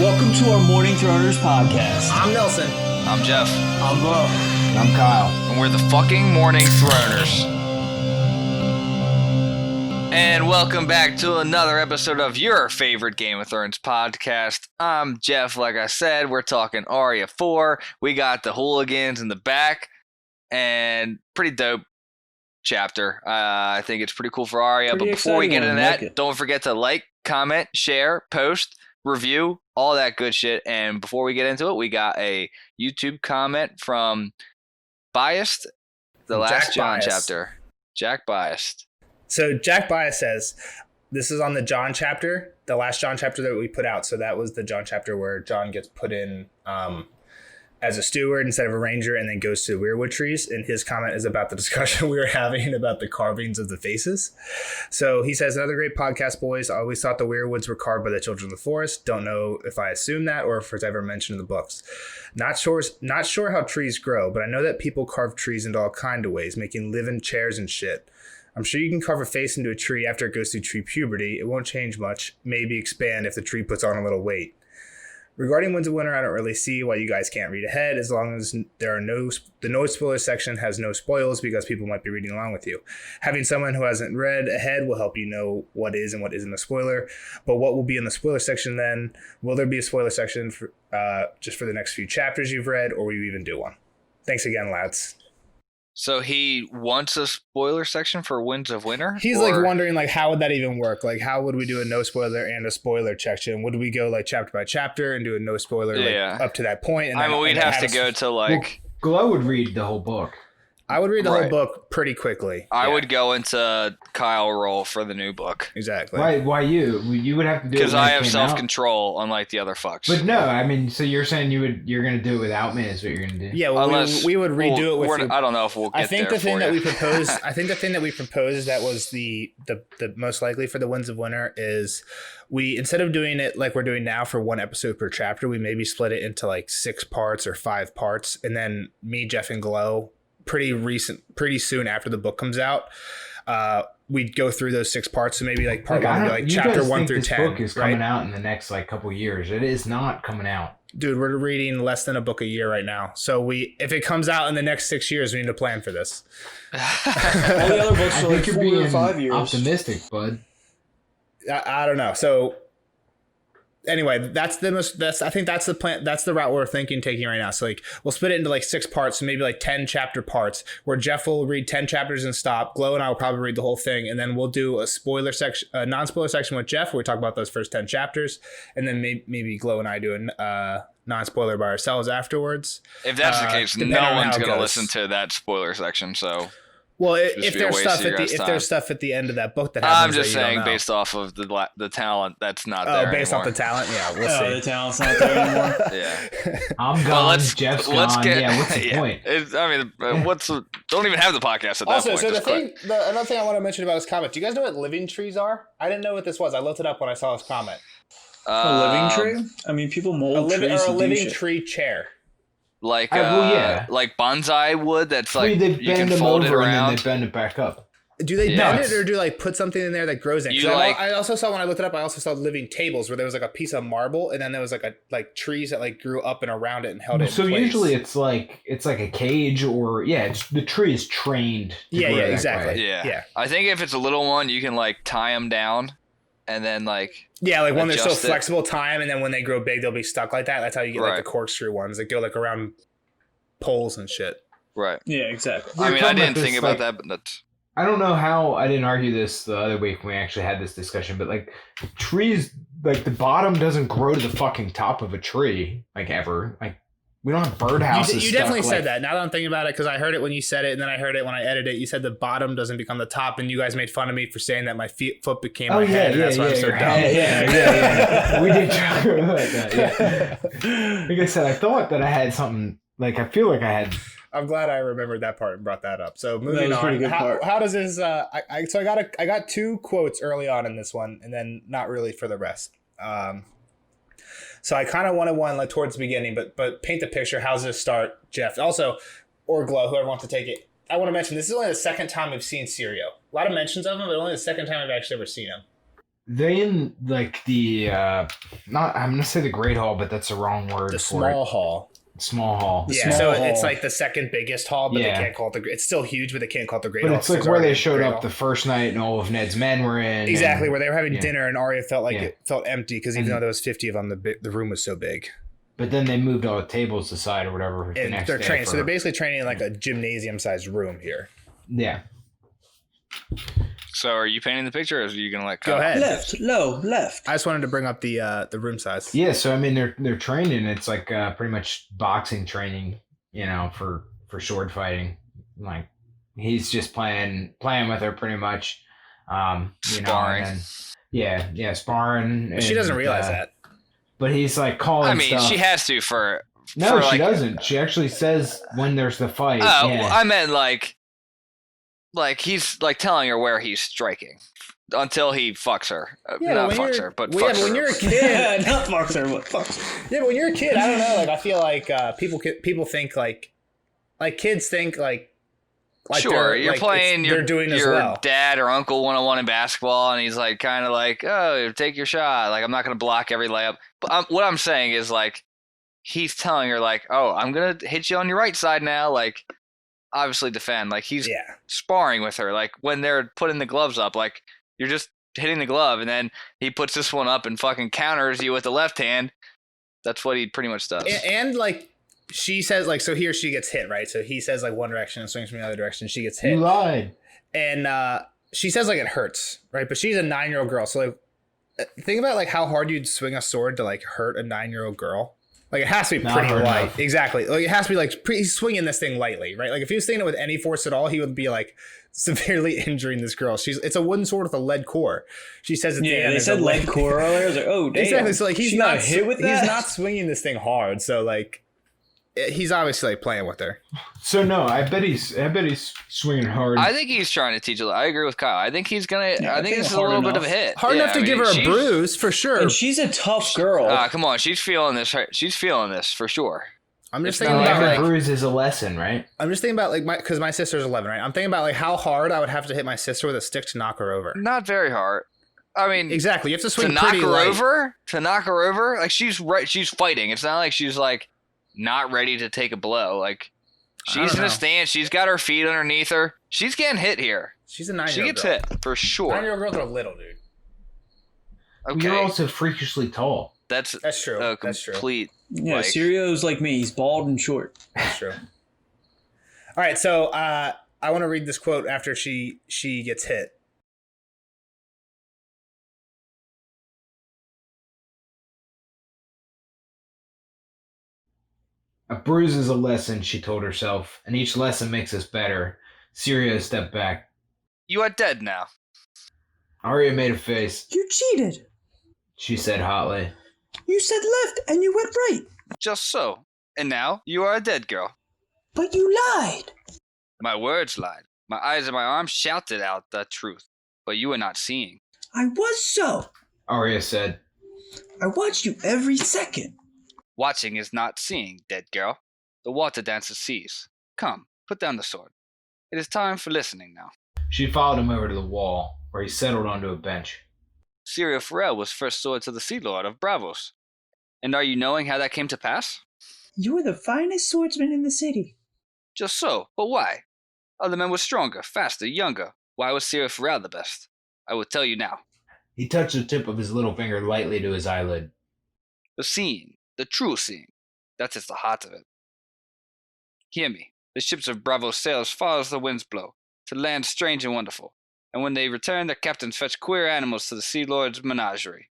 Welcome to our Morning Throners podcast. I'm Nelson. I'm Jeff. I'm Bo. And I'm Kyle. And we're the fucking Morning Throners. And welcome back to another episode of your favorite Game of Thrones podcast. I'm Jeff. Like I said, we're talking Arya 4. We got the hooligans in the back. And pretty dope chapter. I think it's pretty cool for Arya. Pretty but before we get into that, it. don't forget to like, comment, share, post, review, all that good shit. And before we get into it, we got a YouTube comment from Biased, the last John chapter. Jack Biased. So Jack Bias says, this is on the John chapter, the last John chapter that we put out. So that was the John chapter where John gets put in as a steward instead of a ranger and then goes to Weirwood Trees. And his comment is about the discussion we were having about the carvings of the faces. So he says, another great podcast, boys. I always thought the Weirwoods were carved by the children of the forest. Don't know if I assume that or if it's ever mentioned in the books. Not sure how trees grow, but I know that people carve trees into all kind of ways, making living chairs and shit. I'm sure you can carve a face into a tree after it goes through tree puberty. It won't change much, maybe expand if the tree puts on a little weight. Regarding Winds of Winter, I don't really see why you guys can't read ahead as long as there are the no spoilers section has no spoils because people might be reading along with you. Having someone who hasn't read ahead will help you know what is and what isn't a spoiler. But what will be in the spoiler section then? Will there be a spoiler section for, just for the next few chapters you've read, or will you even do one? Thanks again, lads. So he wants a spoiler section for Winds of Winter? He's like wondering like how would that even work? Like how would we do a no spoiler and a spoiler section? Would we go like chapter by chapter and do a no spoiler like up to that point? And I mean, we'd have to go to like... Well, Glow would read the whole book. I would read the whole book pretty quickly. I would go into Kyle role for the new book. Exactly. Why you? You would have to do it because I have out. self-control, unlike the other fucks. But no, I mean, so you're saying you're going to do it without me is what you're going to do? Yeah, well, we would redo it with you. I don't know if we'll get I think there the thing for that you. we proposed. I think the thing that we proposed that was the most likely for the Winds of Winter is we, instead of doing it like we're doing now for one episode per chapter, we maybe split it into like 6 parts or 5 parts, and then me, Jeff, and Glow pretty soon after the book comes out, we'd go through those 6 parts. So maybe like part 1 would be like chapter 1 through 10. This book is coming out in the next like couple years. It is not coming out. Dude, we're reading less than a book a year right now. So if it comes out in the next 6 years, we need to plan for this. All the other books are like 4 or 5 years. Optimistic, bud. I don't know. So anyway, I think that's the plan. That's the route we're taking right now. So like we'll split it into like 6 parts, so maybe like 10 chapter parts where Jeff will read 10 chapters and stop. Glow and I will probably read the whole thing. And then we'll do a spoiler section, a non-spoiler section with Jeff where we talk about those first 10 chapters. And then maybe Glow and I do a non-spoiler by ourselves afterwards. If that's the case, no one's going to listen to that spoiler section. So well, if there's stuff at the end of that book that happens, I'm just saying based off of the talent that's not there. Oh, based anymore. Off the talent, yeah, we'll see. The talent's not there anymore. Yeah, I'm gone. Jeff's gone. What's the point? Don't even have the podcast at that point. Also, so another thing I want to mention about this comment. Do you guys know what living trees are? I didn't know what this was. I looked it up when I saw this comment. A living tree? I mean, people mold trees. Or a living tree chair. Like like bonsai wood that's like they you can bend them fold it over around. and then they bend it back up. Do they bend it or do like put something in there that grows in? I also saw when I looked it up, I also saw living tables where there was like a piece of marble and then there was like trees that like grew up and around it and held it. So in place. Usually it's like a cage or it's the tree is trained. Yeah, exactly. Yeah. I think if it's a little one, you can like tie them down and then like when they're so flexible, tie them, and then when they grow big, they'll be stuck like that. That's how you get like the corkscrew ones that go like around poles and shit. Right. Yeah, exactly. I mean, I didn't think about that, but that's... I don't know how I didn't argue this the other week when we actually had this discussion, but like trees, like the bottom doesn't grow to the fucking top of a tree, like ever. Like we don't have birdhouses. You definitely said that. Now that I'm thinking about it, because I heard it when you said it, and then I heard it when I edited it. You said the bottom doesn't become the top, and you guys made fun of me for saying that my foot became my head. And that's why I'm so dumb. Yeah. We did talk about that. Yeah. Like I said, I thought that I had something. Like I feel like I had. I'm glad I remembered that part and brought that up. So moving on. Pretty good part. How does this? I got 2 quotes early on in this one, and then not really for the rest. So I kind of wanted one like towards the beginning, but paint the picture. How's this start, Jeff? Also, or Glow, whoever wants to take it. I want to mention this is only the second time we've seen Syrio. A lot of mentions of him, but only the second time I've actually ever seen him. They in like the not I'm gonna say the Great Hall, but that's the wrong word. The for small it. hall. Small hall. Yeah, so it's like the second biggest hall, but they can't call it it's still huge, but they can't call it the Great Hall. But it's like where they showed up the first night and all of Ned's men were in. Exactly, where they were having dinner and Arya felt like it felt empty because even though there was 50 of them, the room was so big. But then they moved all the tables aside or whatever. And they're training, so they're basically training in like a gymnasium-sized room here. Yeah. So are you painting the picture, or are you gonna let Kyle? Go ahead. Left. I just wanted to bring up the room size. Yeah, so I mean they're training. It's like pretty much boxing training, for sword fighting. Like he's just playing with her pretty much. Sparring. Sparring. But she doesn't realize that. But he's like calling. I mean, stuff. she has to for. No, for she doesn't. She actually says when there's the fight. Oh, yeah. well, I meant like he's like telling her where he's striking until he fucks her. Not fucks her, but fucks her. When you're a kid, not fucks her, but fucks. Yeah, but when you're a kid, I don't know. Like I feel like people think like kids think like sure, you're playing they're doing your as well. Dad or uncle 1-on-1 in basketball, and he's like kind of like, oh, take your shot. Like I'm not gonna block every layup. But what I'm saying is like he's telling her like, oh, I'm gonna hit you on your right side now. Like obviously defend. Like he's sparring with her. Like when they're putting the gloves up, like you're just hitting the glove, and then he puts this one up and fucking counters you with the left hand. That's what he pretty much does. And like she says, like, so here she gets hit, right? So he says like one direction and swings from the other direction. She gets hit. You lied. And she says like it hurts, right? But she's a 9-year-old girl. So like think about like how hard you'd swing a sword to like hurt a 9-year-old girl. Like it has to be pretty light. Enough. Exactly. Like it has to be like he's swinging this thing lightly, right? Like if he was swinging it with any force at all, he would be like severely injuring this girl. It's a wooden sword with a lead core. She says at the end. They said lead core earlier. I was like, oh, damn. Exactly. So like he's not hit with that. He's not swinging this thing hard. So like he's obviously like playing with her. So no, I bet he's swinging hard. I think he's trying to teach her. I agree with Kyle. I think he's gonna. I think this is a little bit of a hit. Hard enough to give her a bruise for sure. And she's a tough girl. Come on, she's feeling this. She's feeling this for sure. I'm just thinking about like bruise is a lesson, right? I'm just thinking about like because my sister's 11, right? I'm thinking about like how hard I would have to hit my sister with a stick to knock her over. Not very hard. I mean, exactly. You have to swing to knock her light. over. To knock her over, like she's right. She's fighting. It's not like she's like not ready to take a blow. Like she's in a stance. She's got her feet underneath her. She's getting hit here. She's a 9-year-old. She gets hit for sure. 9-year-old girls are little, dude. Okay. You're also freakishly tall. That's true. That's true. Complete. Yeah, Sirio's like me. He's bald and short. That's true. All right, so I want to read this quote after she gets hit. A bruise is a lesson, she told herself, and each lesson makes us better. Syria stepped back. You are dead now. Arya made a face. You cheated, she said hotly. You said left and you went right. Just so. And now you are a dead girl. But you lied. My words lied. My eyes and my arms shouted out the truth. But you were not seeing. I was so. Arya said. I watched you every second. Watching is not seeing, dead girl. The water dancer sees. Come, put down the sword. It is time for listening now. She followed him over to the wall, where he settled onto a bench. Syria Farrell was first sword to the Sea Lord of Bravos. And are you knowing how that came to pass? You are the finest swordsman in the city. Just so, but why? Other men were stronger, faster, younger. Why was Syria Farrell the best? I will tell you now. He touched the tip of his little finger lightly to his eyelid. The seeing, the true seeing, that is the heart of it. Hear me. The ships of Bravos sail as far as the winds blow, to lands strange and wonderful. And when they return, their captains fetch queer animals to the Sea Lord's menagerie.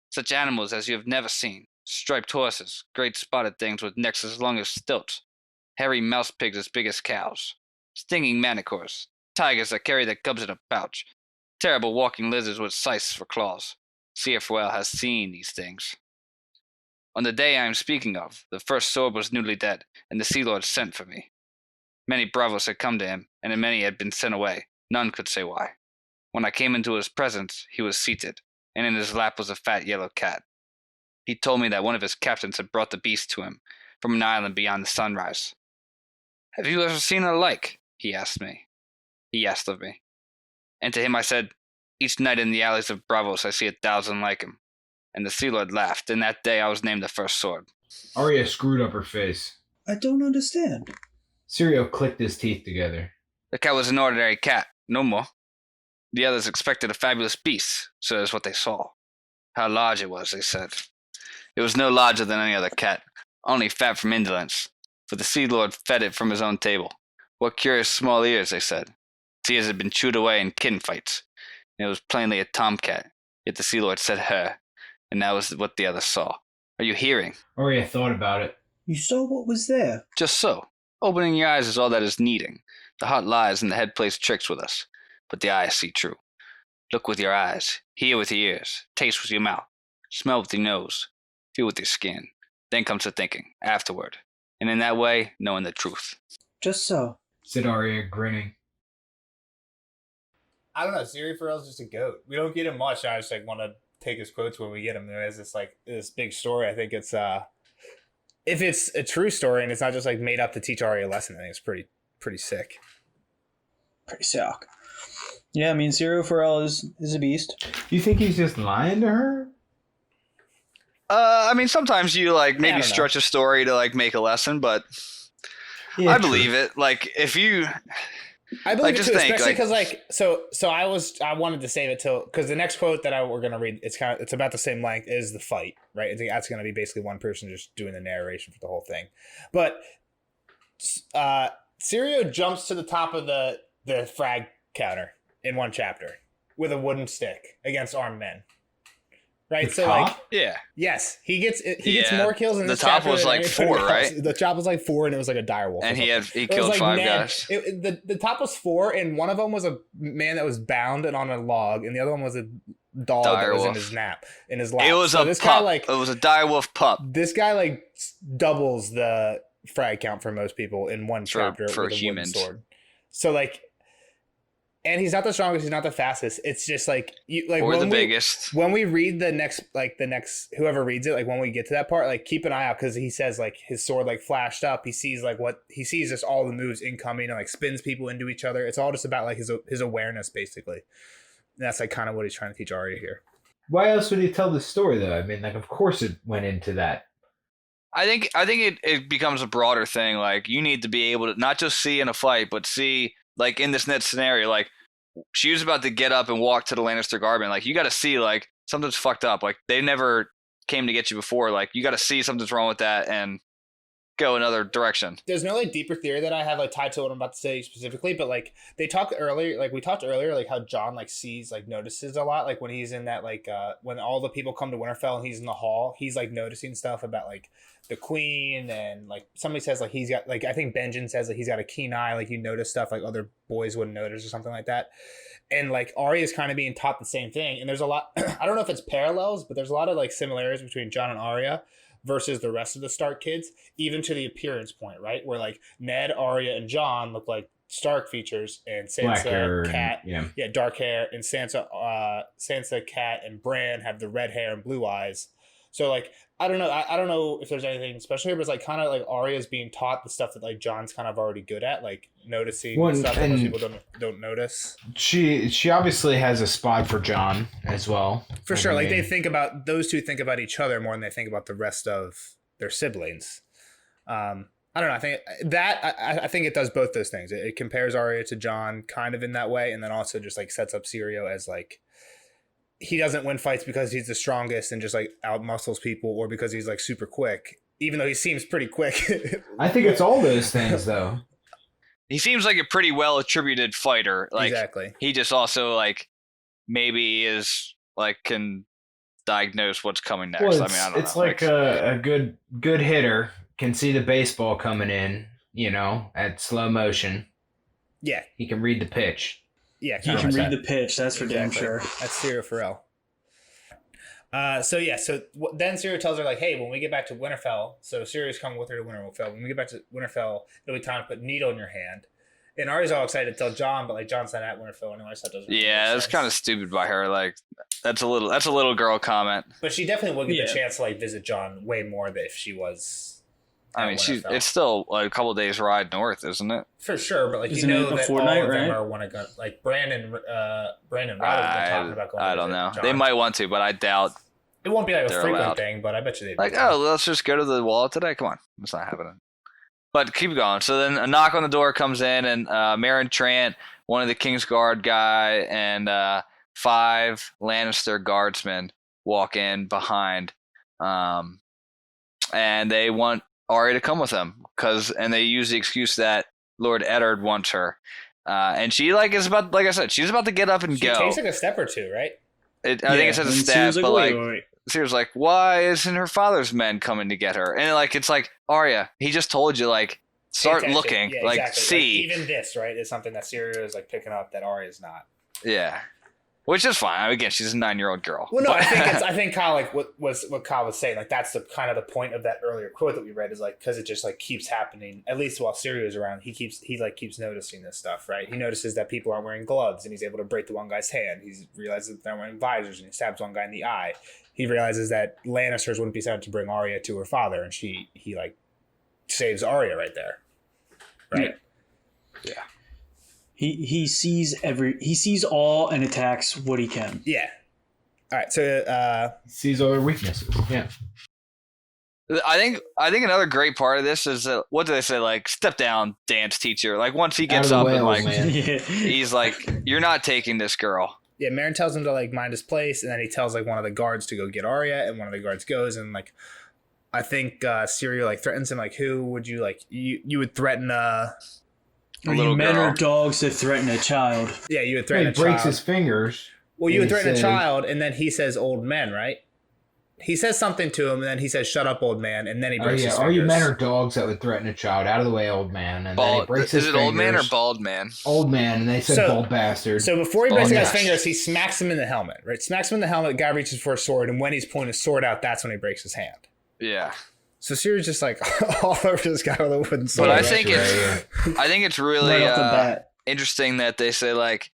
Such animals as you have never seen. Striped horses, great spotted things with necks as long as stilts, hairy mouse pigs as big as cows, stinging manticores, tigers that carry their cubs in a pouch, terrible walking lizards with scythes for claws. CFOL has seen these things. On the day I am speaking of, the first sword was newly dead, and the Sea Lord sent for me. Many bravos had come to him, and many had been sent away. None could say why. When I came into his presence, he was seated, and in his lap was a fat yellow cat. He told me that one of his captains had brought the beast to him from an island beyond the sunrise. Have you ever seen a like? He asked of me. And to him I said, Each night in the alleys of Bravos, I see 1,000 like him. And the Sea Lord laughed, and that day I was named the first sword. Arya screwed up her face. I don't understand. Sirio clicked his teeth together. The cat was an ordinary cat, no more. The others expected a fabulous beast, so that's what they saw. How large it was, they said. It was no larger than any other cat, only fat from indolence, for the Sea Lord fed it from his own table. What curious small ears, they said. Its ears had been chewed away in kitten fights, and it was plainly a tomcat, yet the Sea Lord said her, and that was what the others saw. Are you hearing? Arya thought about it. You saw what was there. Just so. Opening your eyes is all that is needing. The heart lies and the head plays tricks with us, but the eyes see true. Look with your eyes, hear with your ears, taste with your mouth, smell with your nose, feel with your skin. Then comes the thinking, afterward. And in that way, knowing the truth. Just so. Said Arya, grinning. I don't know. Siri Farrell's just a goat. We don't get him much. I just want to take his quotes when we get him. There is this big story. I think it's if it's a true story and it's not just made up to teach Arya a lesson, I think it's pretty sick. Pretty sick. Yeah, I mean, Cyril Farrell is a beast. You think he's just lying to her? I mean, sometimes you maybe stretch a story to make a lesson, but Yeah, I believe it. If you, I believe it just too, think, especially because so I wanted to save it till because the next quote that we're gonna read it's about the same length as the fight, right? I think that's gonna be basically one person just doing the narration for the whole thing, but Sirio jumps to the top of the frag counter in one chapter with a wooden stick against armed men. Right, so yeah, yes, he gets more kills in this top chapter was than 4, right? The top was 4, and it was a direwolf. And he killed 5 guys. The top was 4, and one of them was a man that was bound and on a log, and the other one was a dog that was in his lap. It was so a pup. It was a direwolf pup. This guy doubles the frag count for most people in one chapter for with a humans. wooden sword. So and he's not the strongest. He's not the fastest. It's just or the biggest. When we read the next whoever reads it, when we get to that part, keep an eye out because he says his sword flashed up. He sees what he sees just all the moves incoming and spins people into each other. It's all just about his awareness basically. And that's kind of what he's trying to teach Arya here. Why else would he tell this story though? I mean, of course it went into that. I think it becomes a broader thing. You need to be able to not just see in a fight, but see in this net scenario, she was about to get up and walk to the Lannister garden. You got to see something's fucked up. They never came to get you before. You got to see something's wrong with that and go another direction. There's no deeper theory that I have tied to what I'm about to say specifically, but they talked earlier, we talked earlier, how Jon sees notices a lot, when he's in that when all the people come to Winterfell and he's in the hall, he's noticing stuff about the queen and somebody says he's got I think Benjen says he's got a keen eye, you notice stuff other boys wouldn't notice or something like that. And Arya is kind of being taught the same thing, and there's a lot I don't know if it's parallels, but there's a lot of similarities between Jon and Arya versus the rest of the Stark kids, even to the appearance point, right? Where Ned, Arya, and Jon look like Stark features, and Sansa, Cat, dark hair, and Sansa, Cat, and Bran have the red hair and blue eyes. So I don't know. I don't know if there's anything special here, but it's kind of Arya's being taught the stuff that Jon's kind of already good at, noticing stuff that most people don't notice. She obviously has a spot for Jon as well. For sure. They think about those two think about each other more than they think about the rest of their siblings. I don't know. I think it does both those things. It compares Arya to Jon kind of in that way, and then also just sets up Syrio as he doesn't win fights because he's the strongest and just out muscles people, or because he's super quick, even though he seems pretty quick. I think it's all those things though. He seems like a pretty well attributed fighter. Exactly. He just also maybe is can diagnose what's coming next. Well, I mean, I don't it's know. a good hitter can see the baseball coming in, at slow motion. Yeah. He can read the pitch. Yeah, he can read the pitch. That's for damn sure. That's Syrio Farrell. So then Syrio tells her hey, when we get back to Winterfell, so Syrio's coming with her to Winterfell. When we get back to Winterfell, it'll be time to put needle in your hand. And Arya's all excited to tell Jon, but Jon's not at Winterfell anyway, so that doesn't. Yeah, it's kind of stupid by her. That's a little girl comment. But she definitely would get the chance to visit Jon way more than if she was. I mean, it's still like a couple of days ride north, isn't it? For sure, but like Isn't you know it a that fortnight, all of them right? are want to go. Like Bran and Robin have been talking about going. I don't know. John. They might want to, but I doubt. It won't be like a they're frequent allowed. thing, but I bet you they'd Like, oh, let's just go to the wall today. Come on, it's not happening. But keep going. So then a knock on the door comes in, and Meryn Trant, one of the Kingsguard guy, and 5 Lannister guardsmen walk in behind, and they want Arya to come with them and they use the excuse that Lord Eddard wants her, and she is about, like I said, she's about to get up and she go. takes like a step or two, right? I think it says a step, but wait. Sirius like, why isn't her father's men coming to get her? And it's like, Arya, he just told you, like, start looking, yeah, like, exactly. see. Like, even this, right, is something that Syria is like picking up that Arya's not. Yeah, which is fine. I mean, again, she's a 9-year-old girl. Well, no, I think Kyle, like what Kyle was saying, like that's the kind of the point of that earlier quote that we read is like because it just like keeps happening. At least while Syria is around, he keeps noticing this stuff, right? He notices that people aren't wearing gloves, and he's able to break the one guy's hand. He realizes that they're wearing visors, and he stabs one guy in the eye. He realizes that Lannisters wouldn't be sent to bring Arya to her father, and he like saves Arya right there, right? Yeah. He sees all and attacks what he can. Yeah. All right. So sees all their weaknesses. Yeah. I think another great part of this is what do they say? Like, step down, dance teacher. Like once he gets up and like he's like, you're not taking this girl. Yeah, Meryn tells him to like mind his place, and then he tells like one of the guards to go get Arya, and one of the guards goes, and like I think Syria like threatens him like, who would you like? You would threaten Are you men or dogs that threaten a child? Yeah, you would threaten a child. He breaks his fingers. Well, you would threaten a child, and then he says old men, right? He says something to him, and then he says, shut up, old man, and then he breaks his fingers. Are you men or dogs that would threaten a child? Out of the way, old man. And then he breaks his fingers. Is it old man or bald man? Old man, and they said bald bastard. So before he breaks the guy's fingers, he smacks him in the helmet, right? Smacks him in the helmet, the guy reaches for a sword, and when he's pulling his sword out, that's when he breaks his hand. Yeah. So Siri's just like all over this guy with a wooden sword. But I think it's really interesting that they say like,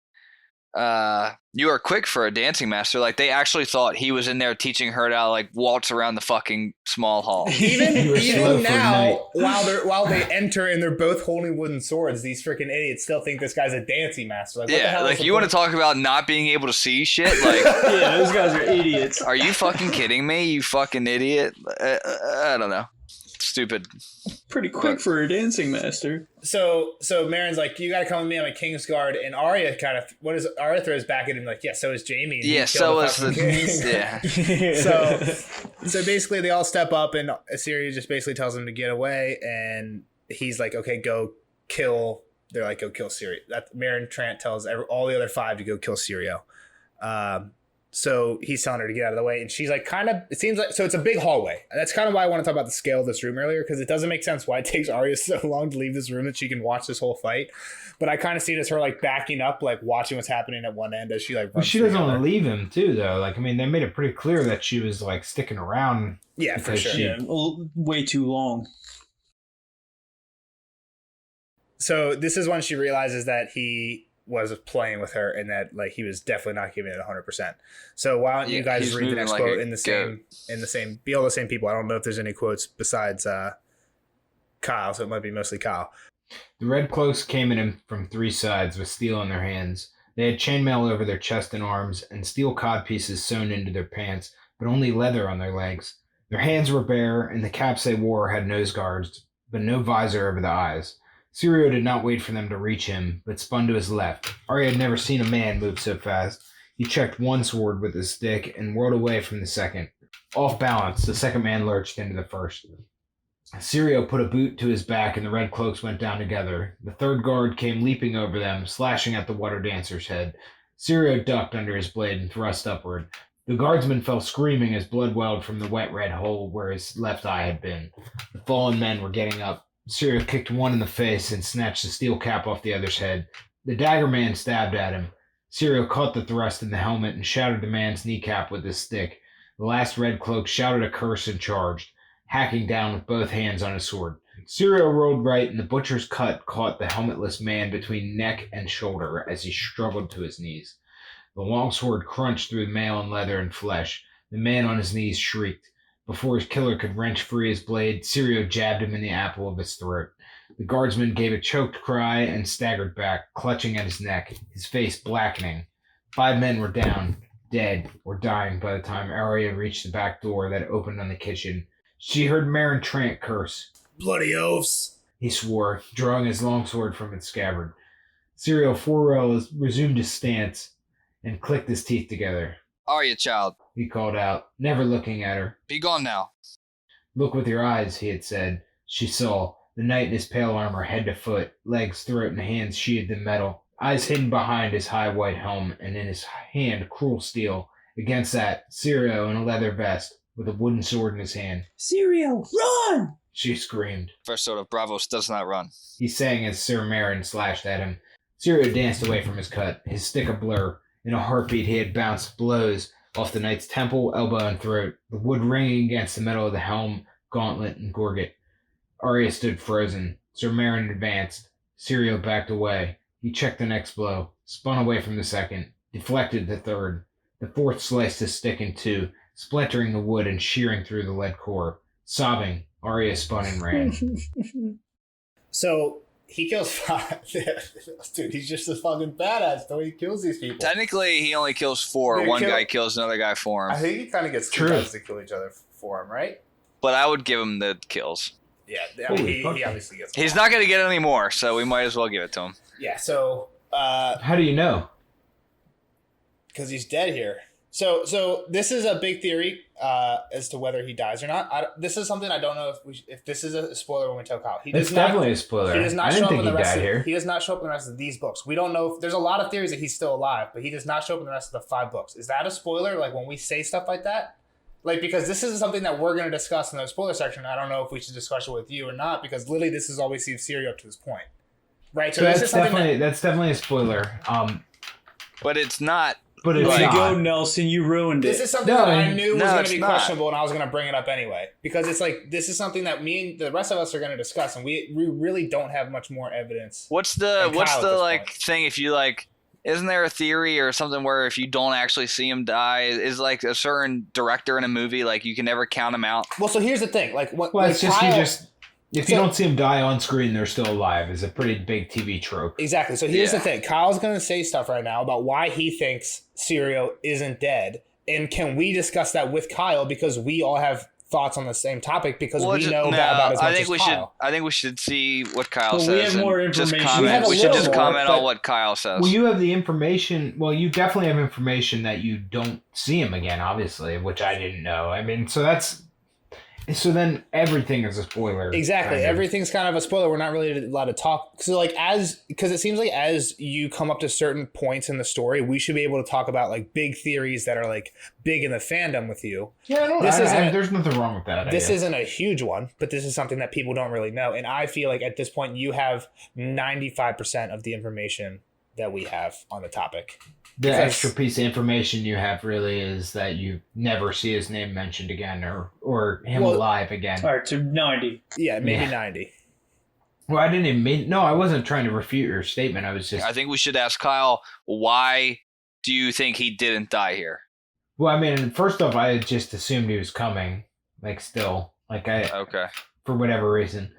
you are quick for a dancing master. Like they actually thought he was in there teaching her to like waltz around the fucking small hall. Even now, while they enter and they're both holding wooden swords, these freaking idiots still think this guy's a dancing master. Like, what the hell like you want to talk about not being able to see shit? Like, yeah, those guys are idiots. Are you fucking kidding me? You fucking idiot! I don't know. Stupid. Pretty quick for a dancing master. So Meryn's like, you gotta come with me. I'm a Kingsguard, and Arya Arya throws back at him like, yeah, so is Jaime. Yeah, so is So basically, they all step up, and Assyria just basically tells him to get away, and he's like, okay, go kill. They're like, go kill Syria. That Meryn Trant tells all the other 5 to go kill Syrio. So he's telling her to get out of the way, and she's like, it seems like, so it's a big hallway. And that's kind of why I want to talk about the scale of this room earlier, because it doesn't make sense why it takes Arya so long to leave this room that she can watch this whole fight. But I kind of see it as her like backing up, like watching what's happening at one end as she like runs. She doesn't want to leave him too, though. Like, I mean, they made it pretty clear that she was like sticking around. Yeah, for sure. Way too long. So this is when she realizes that he was playing with her and that like he was definitely not giving it 100%. So why don't you guys read the next quote in the same be all the same people. I don't know if there's any quotes besides Kyle, so it might be mostly Kyle. The red cloaks came at him from 3 sides with steel in their hands. They had chainmail over their chest and arms and steel codpieces sewn into their pants, but only leather on their legs. Their hands were bare, and the caps they wore had nose guards, but no visor over the eyes. Syrio did not wait for them to reach him, but spun to his left. Arya had never seen a man move so fast. He checked one sword with his stick and whirled away from the second. Off balance, the second man lurched into the first. Syrio put a boot to his back, and the red cloaks went down together. The third guard came leaping over them, slashing at the water dancer's head. Syrio ducked under his blade and thrust upward. The guardsman fell screaming as blood welled from the wet red hole where his left eye had been. The fallen men were getting up. Syrio kicked one in the face and snatched the steel cap off the other's head. The dagger man stabbed at him. Syrio caught the thrust in the helmet and shattered the man's kneecap with his stick. The last red cloak shouted a curse and charged, hacking down with both hands on his sword. Syrio rolled right, and the butcher's cut caught the helmetless man between neck and shoulder as he struggled to his knees. The longsword crunched through mail and leather and flesh. The man on his knees shrieked. Before his killer could wrench free his blade, Syrio jabbed him in the apple of his throat. The guardsman gave a choked cry and staggered back, clutching at his neck, his face blackening. 5 men were down, dead, or dying by the time Arya reached the back door that opened on the kitchen. She heard Meryn Trant curse. Bloody oafs, he swore, drawing his longsword from its scabbard. Syrio Forwell resumed his stance and clicked his teeth together. Arya, child, he called out, never looking at her. Be gone now. Look with your eyes, he had said. She saw. The knight in his pale armor, head to foot, legs, throat, and hands sheathed in metal, eyes hidden behind his high white helm, and in his hand cruel steel. Against that, Syrio in a leather vest, with a wooden sword in his hand. Syrio, run! She screamed. First sword of Bravos does not run. He sang as Sir Meryn slashed at him. Syrio danced away from his cut, his stick a blur. In a heartbeat he had bounced blows off the knight's temple, elbow, and throat, the wood ringing against the metal of the helm, gauntlet, and gorget. Arya stood frozen. Sir Meryn advanced. Syrio backed away. He checked the next blow, spun away from the second, deflected the third. The fourth sliced his stick in two, splintering the wood and shearing through the lead core. Sobbing, Arya spun and ran. So he kills 5. Dude, he's just a fucking badass the way he kills these people. Technically, he only kills 4. One guy kills another guy for him. I think he kind of gets 2 guys to kill each other for him, right? But I would give him the kills. Yeah, I mean, he obviously gets. He's not going to get any more, so we might as well give it to him. Yeah, so. How do you know? Because he's dead here. So this is a big theory as to whether he dies or not. This is something I don't know if this is a spoiler when we tell Kyle. It's definitely a spoiler. He does not I show didn't up think in the he rest died of, here. He does not show up in the rest of these books. We don't know if there's a lot of theories that he's still alive, but he does not show up in the rest of the 5 books. Is that a spoiler? Like when we say stuff like that? Like, because this is something that we're going to discuss in the spoiler section. I don't know if we should discuss it with you or not, because literally this has always seen Syrio up to this point. Right? So that's definitely a spoiler. But it's not. But it's Way to not. go, Nelson. You ruined it. This is something that I knew was going to be questionable, and I was going to bring it up anyway. Because it's like, this is something that me and the rest of us are going to discuss, and we really don't have much more evidence. What's the like thing if you like... Isn't there a theory or something where if you don't actually see him die, is like a certain director in a movie, like you can never count him out? Well, so here's the thing. Like, well, it's just Kyle, if you don't see him die on screen, they're still alive. Is a pretty big TV trope. Exactly. So here's the thing. Kyle's going to say stuff right now about why he thinks Syrio isn't dead. And can we discuss that with Kyle? Because we all have thoughts on the same topic because we know about as much as Kyle. I think we should see what Kyle says. We have more information. We should just comment on what Kyle says. Well, you have the information. Well, you definitely have information that you don't see him again, obviously, which I didn't know. I mean, so then everything is a spoiler. Exactly. Everything's kind of a spoiler. We're not really allowed to talk. So like because it seems like as you come up to certain points in the story, we should be able to talk about like big theories that are like big in the fandom with you. Yeah, there's nothing wrong with that. This isn't a huge one, but this is something that people don't really know. And I feel like at this point you have 95% of the information that we have on the topic. The extra piece of information you have really is that you never see his name mentioned again or him alive again. All right, so 90. Yeah, maybe 90. Well, I didn't even mean... No, I wasn't trying to refute your statement. I was just... I think we should ask Kyle, why do you think he didn't die here? Well, I mean, first off, I just assumed he was coming. Like, still. Okay. For whatever reason.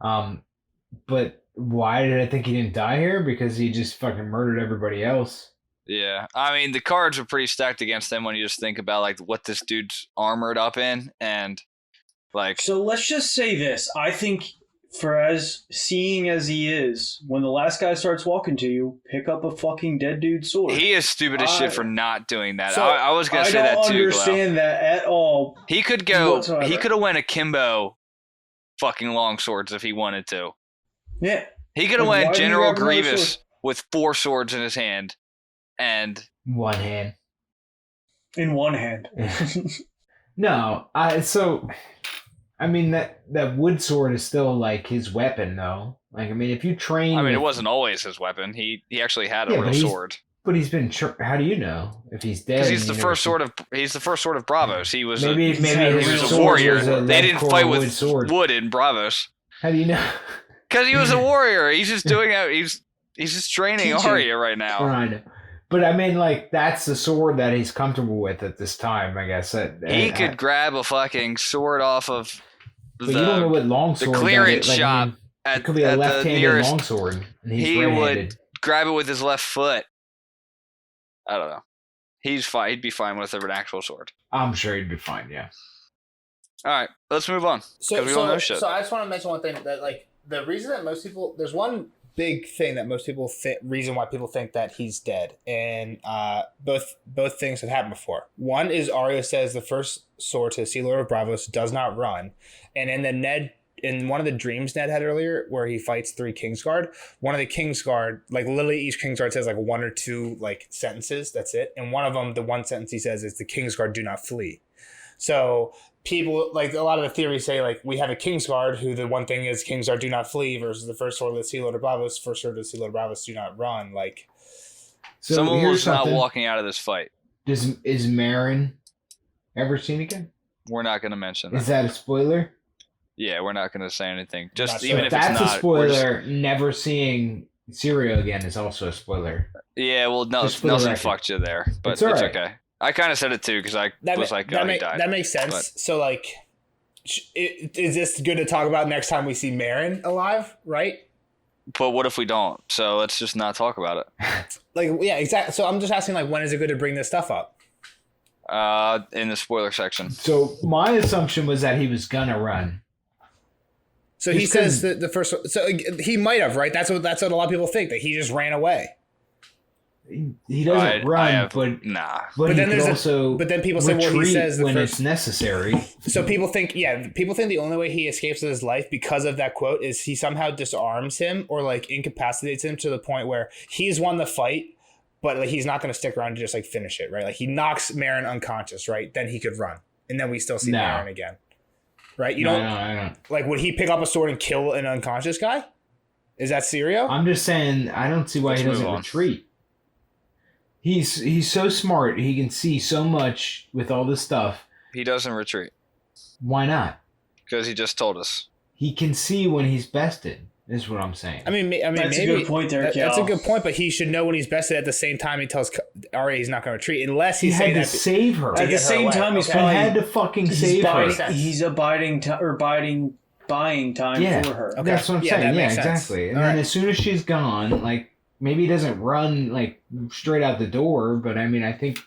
But why did I think he didn't die here? Because he just fucking murdered everybody else. Yeah, I mean the cards are pretty stacked against him when you just think about like what this dude's armored up in and like. So let's just say this: I think for as seeing as he is, when the last guy starts walking to you, pick up a fucking dead dude's sword. He is stupid as shit for not doing that. So I was gonna say that too. I don't understand that at all. He could go. Whatsoever. He could have went akimbo, fucking long swords if he wanted to. Yeah. He could have went General Grievous with 4 swords in his hand. And one hand. In one hand. No, I mean that wood sword is still like his weapon though. Like I mean, if you train, it wasn't always his weapon. He actually had a real sword. But he's been. How do you know if he's dead? Because he's the first sword of Bravos. He was maybe he was a warrior. They didn't fight with wood in Bravos. How do you know? Because he was a warrior. He's just doing it. He's just training Arya right now. I know. But I mean, like, that's the sword that he's comfortable with at this time, I guess. He could grab a fucking sword off of but you don't know what longsword the clearance shop it could be a left-handed longsword, and he's he right-handed. would grab it with his left foot. I don't know. He's fine. He'd be fine with an actual sword. I'm sure he'd be fine, yeah. All right, let's move on. So, we don't know shit. So I just want to mention one thing that, like, the reason that most people, there's one big thing that most people reason why people think that he's dead, and both things have happened before. One is Arya says the first sword to Sea Lord of Bravos does not run, and in one of the dreams Ned had earlier, where he fights 3 Kingsguard, one of the Kingsguard, like literally each Kingsguard says like 1 or 2 like sentences. That's it. And one of them, the one sentence he says is the Kingsguard do not flee. So people, like a lot of the theories say like we have a Kingsguard who the one thing is Kingsguard do not flee versus the first sword of the Sea Lord of Bravos, first sword of the Sea Lord of Bravos do not run. Like so someone was not walking out of this fight. Is Marin ever seen again? We're not going to mention that. Is that a spoiler? Yeah, we're not going to say anything. Just Not even sure. if That's it's not a spoiler. Never seeing Syria again is also a spoiler. Yeah, well, no, Just for the Nelson record. fucked you there, but It's it's, all right. okay. I kind of said it too because I was like, oh, he died. That makes sense. But- So like, is this good to talk about next time we see Marin alive? Right? But what if we don't? So let's just not talk about it. Like, yeah, exactly. So I'm just asking, like, when is it good to bring this stuff up? In the spoiler section. So my assumption was that he was gonna run. So he says that the first. So he might have, right? That's what a lot of people think, that he just ran away. He doesn't run, but nah. but he then could there's also but then people say, well, he retreat says the when first. it's necessary. So people think the only way he escapes with his life because of that quote is he somehow disarms him or like incapacitates him to the point where he's won the fight, but like he's not going to stick around to just like finish it, right? Like he knocks Marin unconscious, right? Then he could run, and then we still see Marin again, right? You don't. I don't. Like, would he pick up a sword and kill an unconscious guy? Is that Syrio? I'm just saying, I don't see why he Let's doesn't move on. retreat. He's so smart. He can see so much with all this stuff. He doesn't retreat Why not? because he just told us. He can see when he's bested. Is what I'm saying. I mean, That's maybe a good point there, that's a Cal. good point, but he should know when he's bested. At the same time, he tells Arya he's not going to retreat unless he he's had saying to that. save her. To At get the her same away. time, he's Okay. He probably had to fucking save her. He's buying time Yeah, for her. Okay. that's what I'm Yeah, saying. that Yeah, makes sense. exactly. And All then right. as soon as she's gone, like maybe he doesn't run like straight out the door, but I mean, I think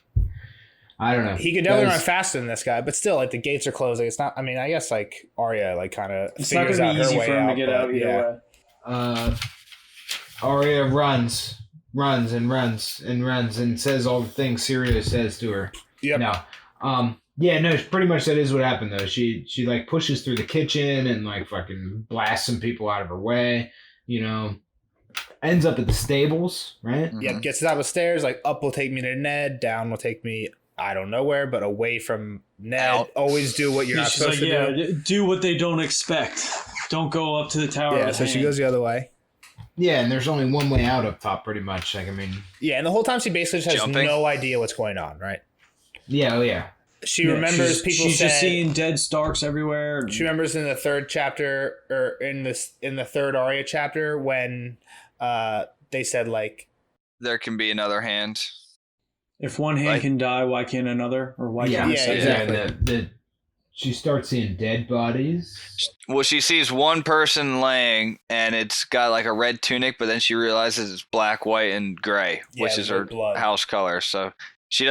I don't know. He could definitely Guys, run faster than this guy, but still, like the gates are closed. Like, it's not. I mean, I guess like Arya, like kind of It's not figures going out to be her easy way for him out. to get but, out either yeah. way. Arya runs and says all the things Syria says to her. Yep. No. Yeah, no, pretty much that is what happened though. She like pushes through the kitchen and like fucking blasts some people out of her way, you know. Ends up at the stables, right? Mhm. Yep. Gets out of the stairs. Like up will take me to Ned. Down will take me. I don't know where, but away from Ned. Out. Always do what you're not She's supposed like, to do. do what they don't expect. Don't go up to the tower. Yeah. with So a she hand. goes the other way. Yeah, and there's only one way out up top, pretty much. Like, I mean, Yeah, and the whole time she basically just has Jumping. no idea what's going on. Right. yeah, oh yeah. She Yeah, remembers people She's said. just seeing dead Starks everywhere. She remembers in the third chapter, or in the third Arya chapter, when they said like, There can be another hand. If one hand Like- can die, why can't another? Or why Yeah, can't the yeah, second? exactly. She starts seeing dead bodies. Well, she sees one person laying, and it's got like a red tunic, but then she realizes it's black, white, and gray, which Yeah, is with her blood. house color. So she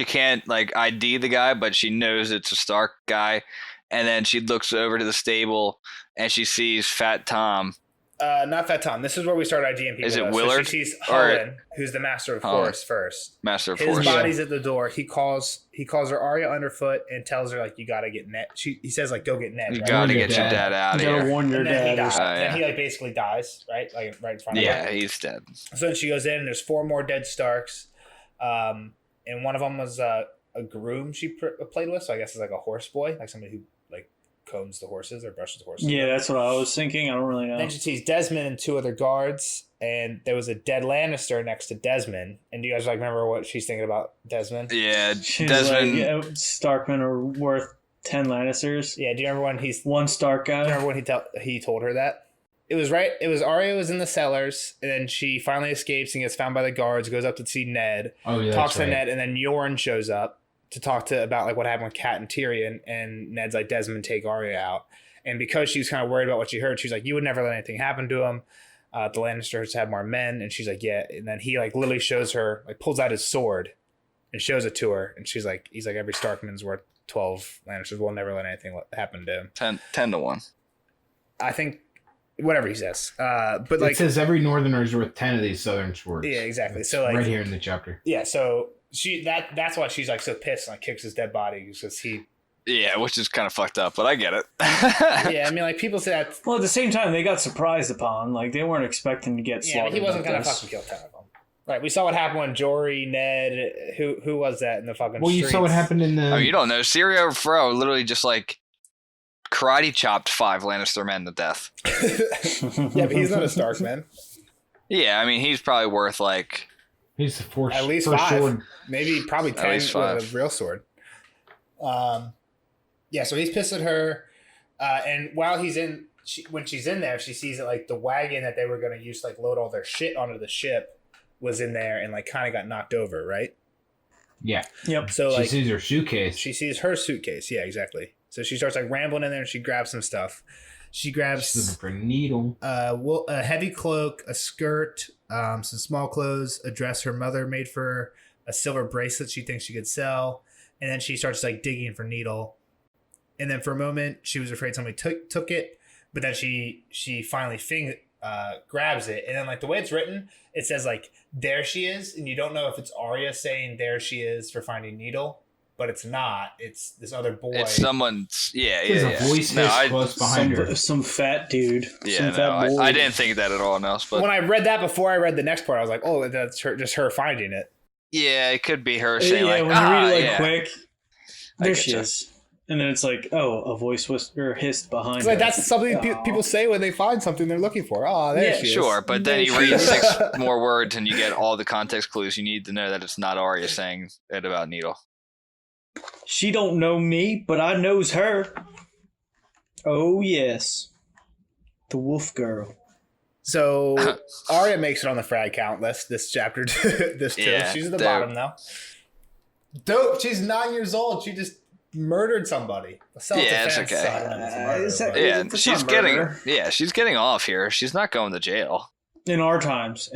can't like ID the guy, but she knows it's a Stark guy. And then she looks over to the stable, and she sees Fat Tom. not Fat Tom. This is where we start IDing people. Is it though. Willard? So she sees Or- Holland, who's the master of Holland. horse first. Master of His Force. body's at the door. He calls her Arya underfoot and tells her like, you gotta get Ned. He says like, go get Ned. You right? gotta Warn get your your dad. dad out of You gotta here. warn your And then he dad. dies. Oh, yeah. Then he like basically dies, right? Like right in front of Yeah, her. he's dead. So then she goes in, and there's 4 more dead Starks, and one of them was a groom she played with. So I guess it's like a horse boy, like somebody who like combs the horses or brushes the horses. Yeah, that's what I was thinking. I don't really know. Then she sees Desmond and 2 other guards, and there was a dead Lannister next to Desmond. And do you guys like remember what she's thinking about Desmond? Yeah, She's Desmond. like, yeah, Starkmen are worth 10 Lannisters. Yeah. Do you remember when One Stark do you guy. remember when he told her that? It was Arya was in the cellars, and then she finally escapes and gets found by the guards, goes up to see Ned, talks to Ned, and then Yorn shows up to talk about like what happened with Kat and Tyrion, and Ned's like, Desmond, take Arya out. And because she was kind of worried about what she heard, she's like, you would never let anything happen to him. The Lannisters had more men, and she's like, yeah. And then he like literally shows her, like pulls out his sword and shows it to her, and he's like, every Starkman's worth 12 Lannisters. We'll never let anything happen to him. 10 to 1. I think whatever he says. But like it says every Northerner is worth 10 of these Southern swords. Yeah, exactly. So like right here in the chapter. Yeah, so that's why she's like so pissed and like kicks his dead body because he. Yeah, which is kind of fucked up, but I get it. Yeah, I mean, like people say that. Well, at the same time, they got surprised upon. Like they weren't expecting to get slaughtered. Yeah, but he wasn't gonna fucking kill 10 of them. Right, we saw what happened when Jory, Ned, who was that in the fucking Well, streets? you saw what happened in the... Oh, you don't know. Syrio Fro literally just, like, karate chopped 5 Lannister men to death. Yeah, but he's not a Stark, man. Yeah, I mean, he's probably worth, like... He's the first, at least first 5. sword. Maybe probably 10 with a real sword. Yeah, so he's pissed at her. And while he's in... when she's in there, she sees that, like, the wagon that they were going to use to, like, load all their shit onto the ship was in there and like kind of got knocked over, right? Yeah. Yep. So she like sees her suitcase. She sees her suitcase. Yeah, exactly. So she starts like rambling in there and she grabs some stuff. She grabs She's looking for a needle. A heavy cloak, a skirt, some small clothes, a dress her mother made for her, a silver bracelet she thinks she could sell, and then she starts like digging for needle. And then for a moment she was afraid somebody took it, but then she finally grabs it, and then like the way it's written, it says like there she is, and you don't know if it's Arya saying there she is for finding needle, but it's not. It's this other boy. It's someone's. There's a voice close behind her. Some fat dude. Yeah, no, I didn't think that at all. Else, but when I read that before I read the next part, I was like, oh, that's her finding it. Yeah, it could be her saying yeah, like, when you read it like quick, I there get she you. is. And then it's like, oh, a voice whisper hissed behind her. Like that's something people say when they find something they're looking for. Oh, there she is. Sure, but then you read 6 more words and you get all the context clues you need to know that it's not Arya saying it about Needle. She don't know me, but I knows her. Oh, yes. The wolf girl. So Arya makes it on the frag count list this chapter. This too. Yeah, She's at the bottom now. Dope. She's 9 years old. She just murdered somebody. Yeah, it's okay. She's getting off here. She's not going to jail. In our times.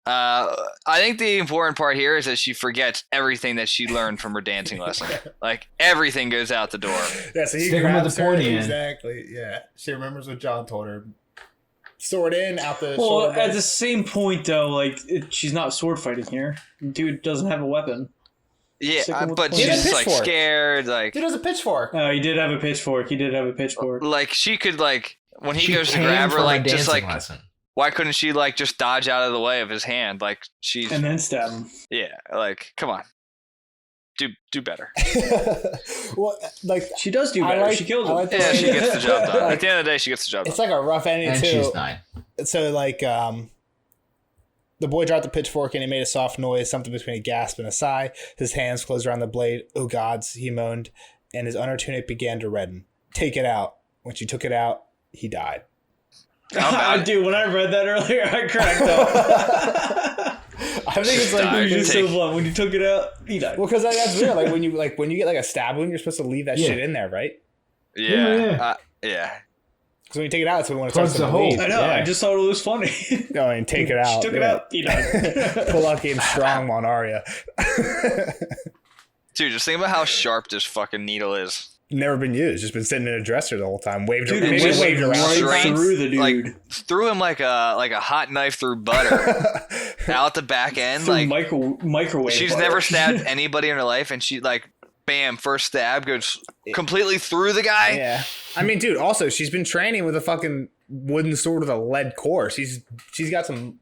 I think the important part here is that she forgets everything that she learned from her dancing lesson. Like everything goes out the door. Yeah, so he grabs her. Exactly. Yeah, she remembers what John told her. Sword in, out the. Well, at the same point though, like she's not sword fighting here. Dude doesn't have a weapon. Yeah, but she's like scared. Like dude has a pitchfork. Oh, he did have a pitchfork. Like she could like when he goes to grab her, like just like why couldn't she like just dodge out of the way of his hand? Like she's and then stab him. Yeah, like come on, do better. Well, like she does do better. She killed him. Yeah, she gets the job done. At the end of the day, she gets the job done. It's like a rough ending and too. She's 9. So like the boy dropped the pitchfork and he made a soft noise, something between a gasp and a sigh. His hands closed around the blade. Oh gods, he moaned, and his under tunic began to redden. Take it out. When she took it out, he died. Dude, when I read that earlier, I cracked up. I think it's like so blunt. When you took it out, he died. Well, because that's weird. Like when you get like a stab wound, you're supposed to leave that shit in there, right? Yeah. Because when you take it out, it's when it starts to bleed. I know. Yeah. I just thought it was funny. No, I mean, take it out. She took it out. He died. Pull out game strong on Arya. Dude, just think about how sharp this fucking needle is. Never been used. Just been sitting in a dresser the whole time. Waved around. Right through the dude. Threw him like a hot knife through butter. Out the back end. Through like microwave she's butter. never stabbed anybody in her life, and she like bam, first stab goes completely through the guy. Yeah. I mean, dude, also she's been training with a fucking wooden sword with a lead core. She's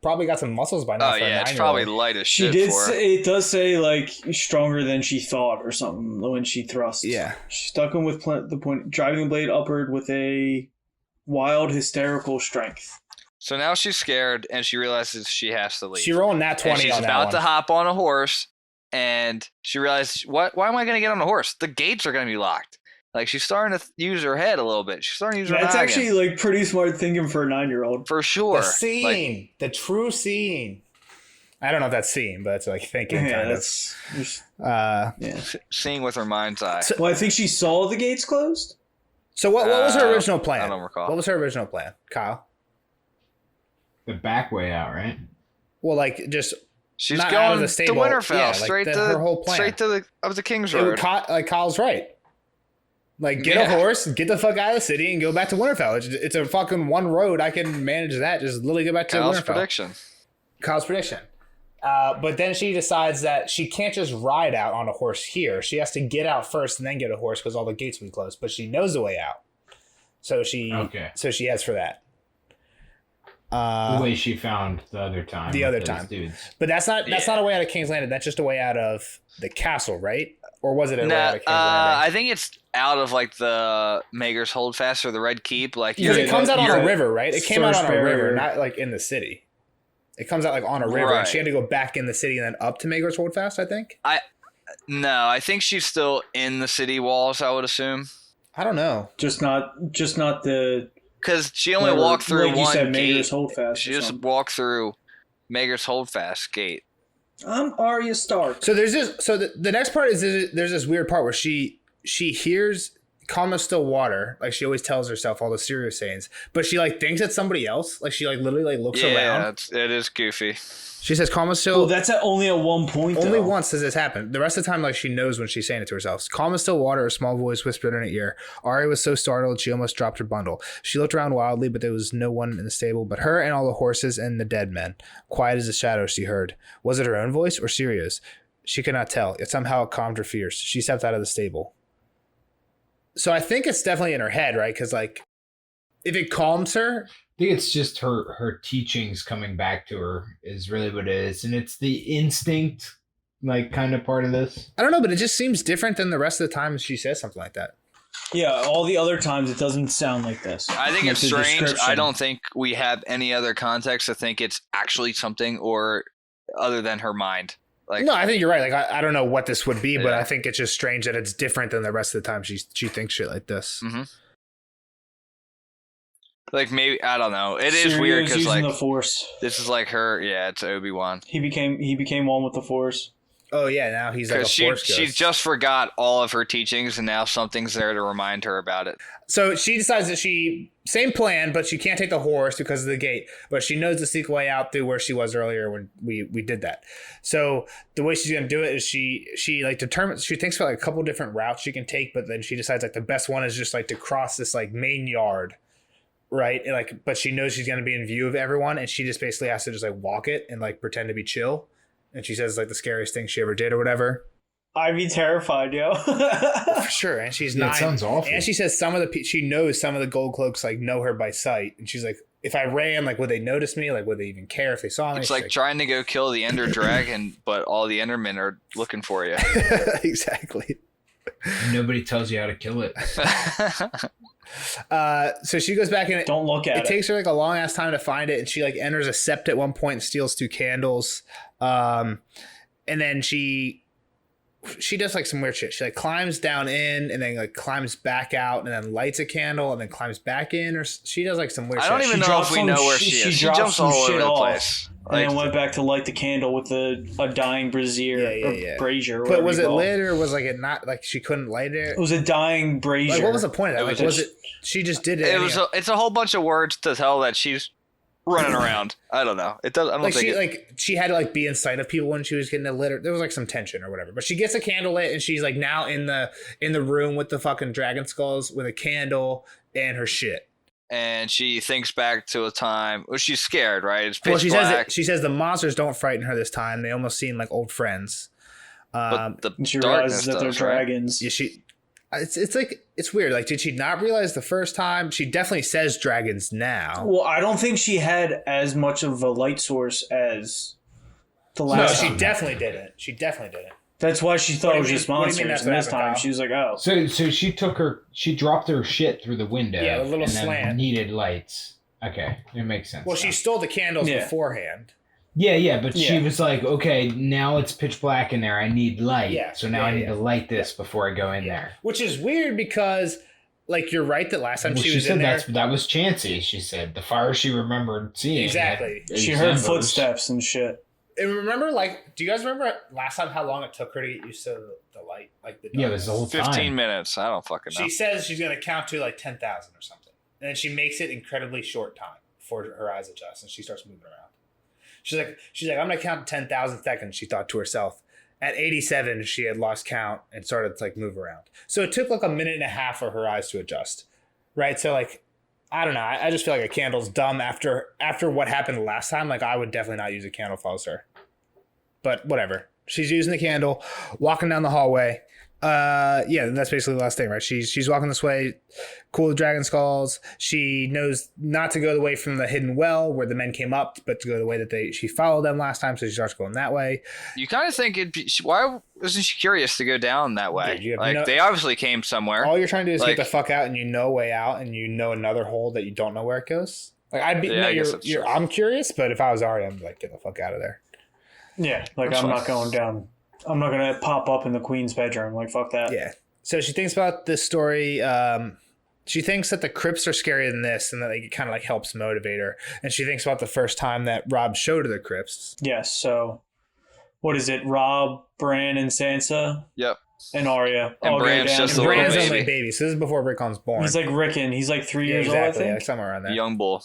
probably got some muscles by now. Oh yeah, it's probably light as shit. It does say like stronger than she thought or something when she thrusts. Yeah. She stuck him with the point, driving the blade upward with a wild, hysterical strength. So now she's scared and she realizes she has to leave. She rolled nat 20 and she's on that about one. to hop on a horse, and she realized, why am I going to get on a horse? The gates are going to be locked. Like, she's starting to use her head a little bit. She's starting to use her That's noggin. actually like pretty smart thinking for a 9-year-old. For sure. The seeing, the true seeing. I don't know if that's seeing, but it's like thinking. Yeah, kind that's. Seeing with her mind's eye. Well, I think she saw the gates closed. So what was her original plan? I don't recall. What was her original plan, Kyle? The back way out, right? Well, like just She's not out of going the to stable. Winterfell, Yeah, like straight the- to her whole plan. straight to the King's It would Road. like Kyle's right. Like get Yeah. a horse, get the fuck out of the city, and go back to Winterfell. It's a fucking one road. I can manage that. Just literally go back to Kyle's Winterfell. prediction. Kyle's prediction. But then she decides that she can't just ride out on a horse here. She has to get out first and then get a horse because all the gates will be closed. But she knows the way out, so she heads for that. The way she found the other time. The with other those time. dudes. But that's not a way out of King's Landing. That's just a way out of the castle, right? Or was it a way out of King's Landing? I think it's out of like the Maegor's Holdfast or the Red Keep. Like, Because it comes out on a river, right? It came out on a First river, barrier. not like in the city. It comes out like on a river, Right. and she had to go back in the city and then up to Maegor's Holdfast, I think. No, I think she's still in the city walls, I would assume. I don't know. Just not the. Because she only or, walked through like you one said, gate. Maegor's Holdfast. She just walked through Maegor's Holdfast gate. I'm Arya Stark. So there's this. So the next part is there's this weird part where she hears calm as still water, like she always tells herself all the serious sayings, but she like thinks it's somebody else. Like she like literally like looks around. Yeah, it is goofy. She says calm as still. Well, that's only at one point. Only though. once does this happen. The rest of the time, like she knows when she's saying it to herself. Calm as still water, a small voice whispered in her ear. Arya was so startled she almost dropped her bundle. She looked around wildly, but there was no one in the stable but her and all the horses and the dead men. Quiet as a shadow, she heard. Was it her own voice or Syria's? She could not tell, yet somehow it calmed her fears. She stepped out of the stable. So I think it's definitely in her head, right? Because like, if it calms her, I think it's just her teachings coming back to her is really what it is, and it's the instinct, like kind of part of this. I don't know, but it just seems different than the rest of the time she says something like that. Yeah, all the other times it doesn't sound like this. I think Like it's the strange. description. I don't think we have any other context to think it's actually something or other than her mind. Like, No, I think you're right. Like I don't know what this would be, but Yeah. I think it's just strange that it's different than the rest of the time she thinks shit like this. Mhm. Like maybe I don't know. It is Syrio's weird because using like the Force. this is like her. Yeah, it's Obi-Wan. He became one with the Force. Oh yeah, now he's like a Because force she ghost. just forgot all of her teachings and now something's there to remind her about it. So she decides that same plan, but she can't take the horse because of the gate. But she knows the secret way out through where she was earlier when we did that. So the way she's gonna do it is she like determines. She thinks about like a couple different routes she can take, but then she decides like the best one is just like to cross this like main yard, right? And, like, but she knows she's gonna be in view of everyone, and she just basically has to just like walk it and like pretend to be chill. And she says like the scariest thing she ever did or whatever. I'd be terrified, yo. For sure, and she's Yeah, it nine. sounds awful. And she says she knows some of the gold cloaks like know her by sight, and she's like, if I ran, like would they notice me? Like would they even care if they saw me? It's She's like trying to go kill the Ender Dragon, but all the Endermen are looking for you. exactly. Nobody tells you how to kill it. So she goes back and Don't look at it takes her like a long ass time to find it, and she like enters a sept at one point and steals 2 candles, and then she does like some weird shit. She like climbs down in and then like climbs back out and then lights a candle and then climbs back in, or she does like some weird I shit. don't even She know drops if we some know where sh- she she is. She drops jumps some all over shit the off. place. And then went back to light the candle with a dying brazier Yeah. or brazier. But was it lit or was like it not like she couldn't light it? It was a dying brazier. Like what was the point of that? It Like was was it she just did it? It anyhow? was. It's a whole bunch of words to tell that she's running around. I don't know. It does. I don't like think she had to like be in sight of people when she was getting it lit. There was like some tension or whatever. But she gets a candle lit and she's like now in the room with the fucking dragon skulls with a candle and her shit. And she thinks back to a time. Well, she's scared, right? It's pitch Well, she black. she says the monsters don't frighten her this time. They almost seem like old friends. But the And she darkness realizes that they're does, right? dragons. Yeah, it's like it's weird. Like, did she not realize the first time? She definitely says dragons now. Well, I don't think she had as much of a light source as the No, last she time. definitely didn't. She definitely didn't. That's why she thought What it was do you just mean- what do you mean monsters. that's And this what time happened, she was like, oh. So she dropped her shit through the window. Yeah, the little and then slant. needed lights. Okay, it makes sense. Well, she stole the candles Yeah. beforehand. Yeah, but she Yeah. was like, okay, now it's pitch black in there. I need light. Yeah. So now I need to light this before I go in there. Which is weird because, like, you're right that last time Well, she was said in there. that was chancy, she said. The fire she remembered seeing. Exactly. She heard footsteps and shit. And remember, like, do you guys remember last time how long it took her to get used to the light? Like the Yeah, it was the whole 15 time. minutes. I don't fucking know. She says she's going to count to like 10,000 or something. And then she makes it incredibly short time before her eyes adjust and she starts moving around. She's like, I'm going to count to 10,000 seconds, she thought to herself. At 87, she had lost count and started to like move around. So it took like a minute and a half for her eyes to adjust. Right? So like, I don't know. I just feel like a candle's dumb after what happened last time. Like I would definitely not use a candle if I was her. But whatever. She's using the candle, walking down the hallway. Yeah, that's basically the last thing, right? She's walking this way, cool with dragon skulls. She knows not to go the way from the hidden well where the men came up, but to go the way that she followed them last time, so she starts going that way. You kind of think it'd be, why isn't she curious to go down that way? Dude, like they obviously came somewhere. All you're trying to do is like, get the fuck out, and you know a way out, and you know another hole that you don't know where it goes. Like I'd be, Yeah, no, I guess that's true. I'm curious, but if I was Arya, I'd be like, get the fuck out of there. Yeah, like That's I'm fine. not going down. I'm not gonna pop up in the queen's bedroom. Like fuck that. Yeah. So she thinks about this story. She thinks that the crypts are scarier than this, and that it kind of like helps motivate her. And she thinks about the first time that Rob showed her the crypts. Yes. So, what is it? Rob, Bran, and Sansa, Yep. and Arya. And all go Bran's down. just And a little Bran's baby. only a baby, so this is before Rickon's born. He's like Rickon. He's like 3 years exactly, old, I yeah, think. somewhere around there. Young bull.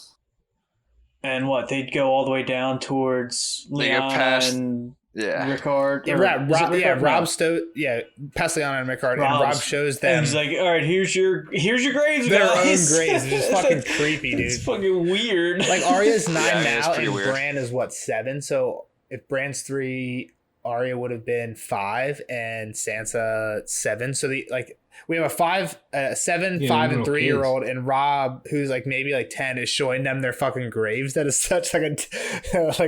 And what? They'd go all the way down towards They go Lyanna past- and Yeah. Rickard. Yeah, or- Rob, is it Rickard? Rob No. past Lyanna and Rickard, and Rob's- Rob shows them And he's like, all right, here's your graves, their guys. own graves. It's just fucking creepy, dude. It's fucking weird. Like Arya's 9 Yeah, it is now, pretty and weird. Bran is what, 7? So if Bran's 3, Arya would have been 5, and Sansa 7. So we have a 5, 7, Yeah, 5, and little 3-year-old, and Rob, who's like maybe like 10, is showing them their fucking graves. That is such like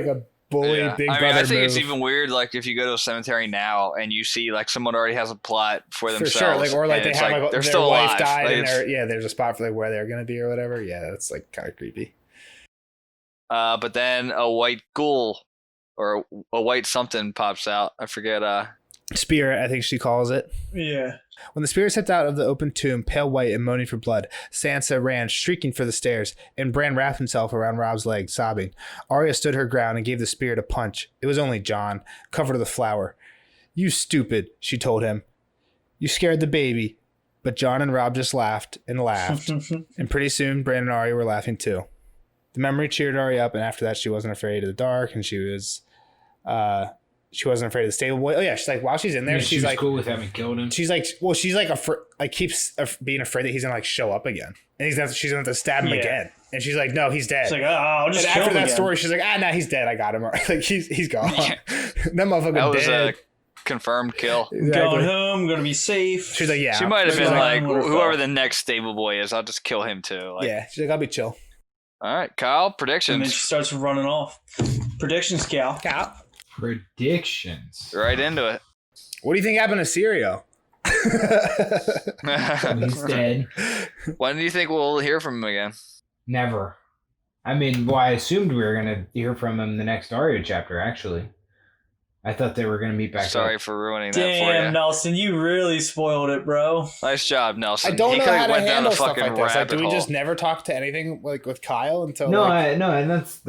a bully Yeah. big I brother mean, I think move. it's even weird, like if you go to a cemetery now and you see like someone already has a plot for For themselves, sure, like or like and they it's have like they're their still wife alive. died, Like, and it's- there's a spot for like where they're gonna be or whatever. Yeah, that's like kind of creepy. but then a white ghoul or a white something pops out. I forget. Spirit, I think she calls it. yeah. When the spirit stepped out of the open tomb, pale white and moaning for blood, Sansa ran, shrieking for the stairs, and Bran wrapped himself around Rob's leg, sobbing. Arya stood her ground and gave the spirit a punch. It was only Jon, covered with a flower. You stupid, she told him. You scared the baby. But Jon and Rob just laughed and laughed, and pretty soon Bran and Arya were laughing too. The memory cheered Arya up, and after that she wasn't afraid of the dark, and she wasn't afraid of the stable boy. Oh yeah, she's like, while she's in there, Yeah, she's she was like, cool with having killed him. she's like, well, she's like, keeps being afraid that he's gonna like show up again, and she's gonna have to stab him Yeah. again, and she's like, no, he's dead. It's like, I'll just and kill after him that again. story, she's like, nah, he's dead. I got him. Like he's gone. Yeah. That motherfucker that was dead. a confirmed kill. Going Exactly. home, gonna be safe. She's like, yeah. She might have She's been like, like, whoever the next stable boy is, I'll just kill him too. Like, yeah. She's like, I'll be chill. All right, Kyle, and then predictions. she starts running off. Predictions, Cal. Predictions. Right into it. What do you think happened to Sirio? He's dead. When do you think we'll hear from him again? Never. I mean, well, I assumed we were going to hear from him the next Arya chapter, actually. I thought they were going to meet back Sorry up. for ruining that for Damn, you. Nelson, you really spoiled it, bro. Nice job, Nelson. I don't he know coulda how to went down handle a stuff fucking like this. Like, rabbit do we hole. just never talk to anything like with Kyle until No, like, and that's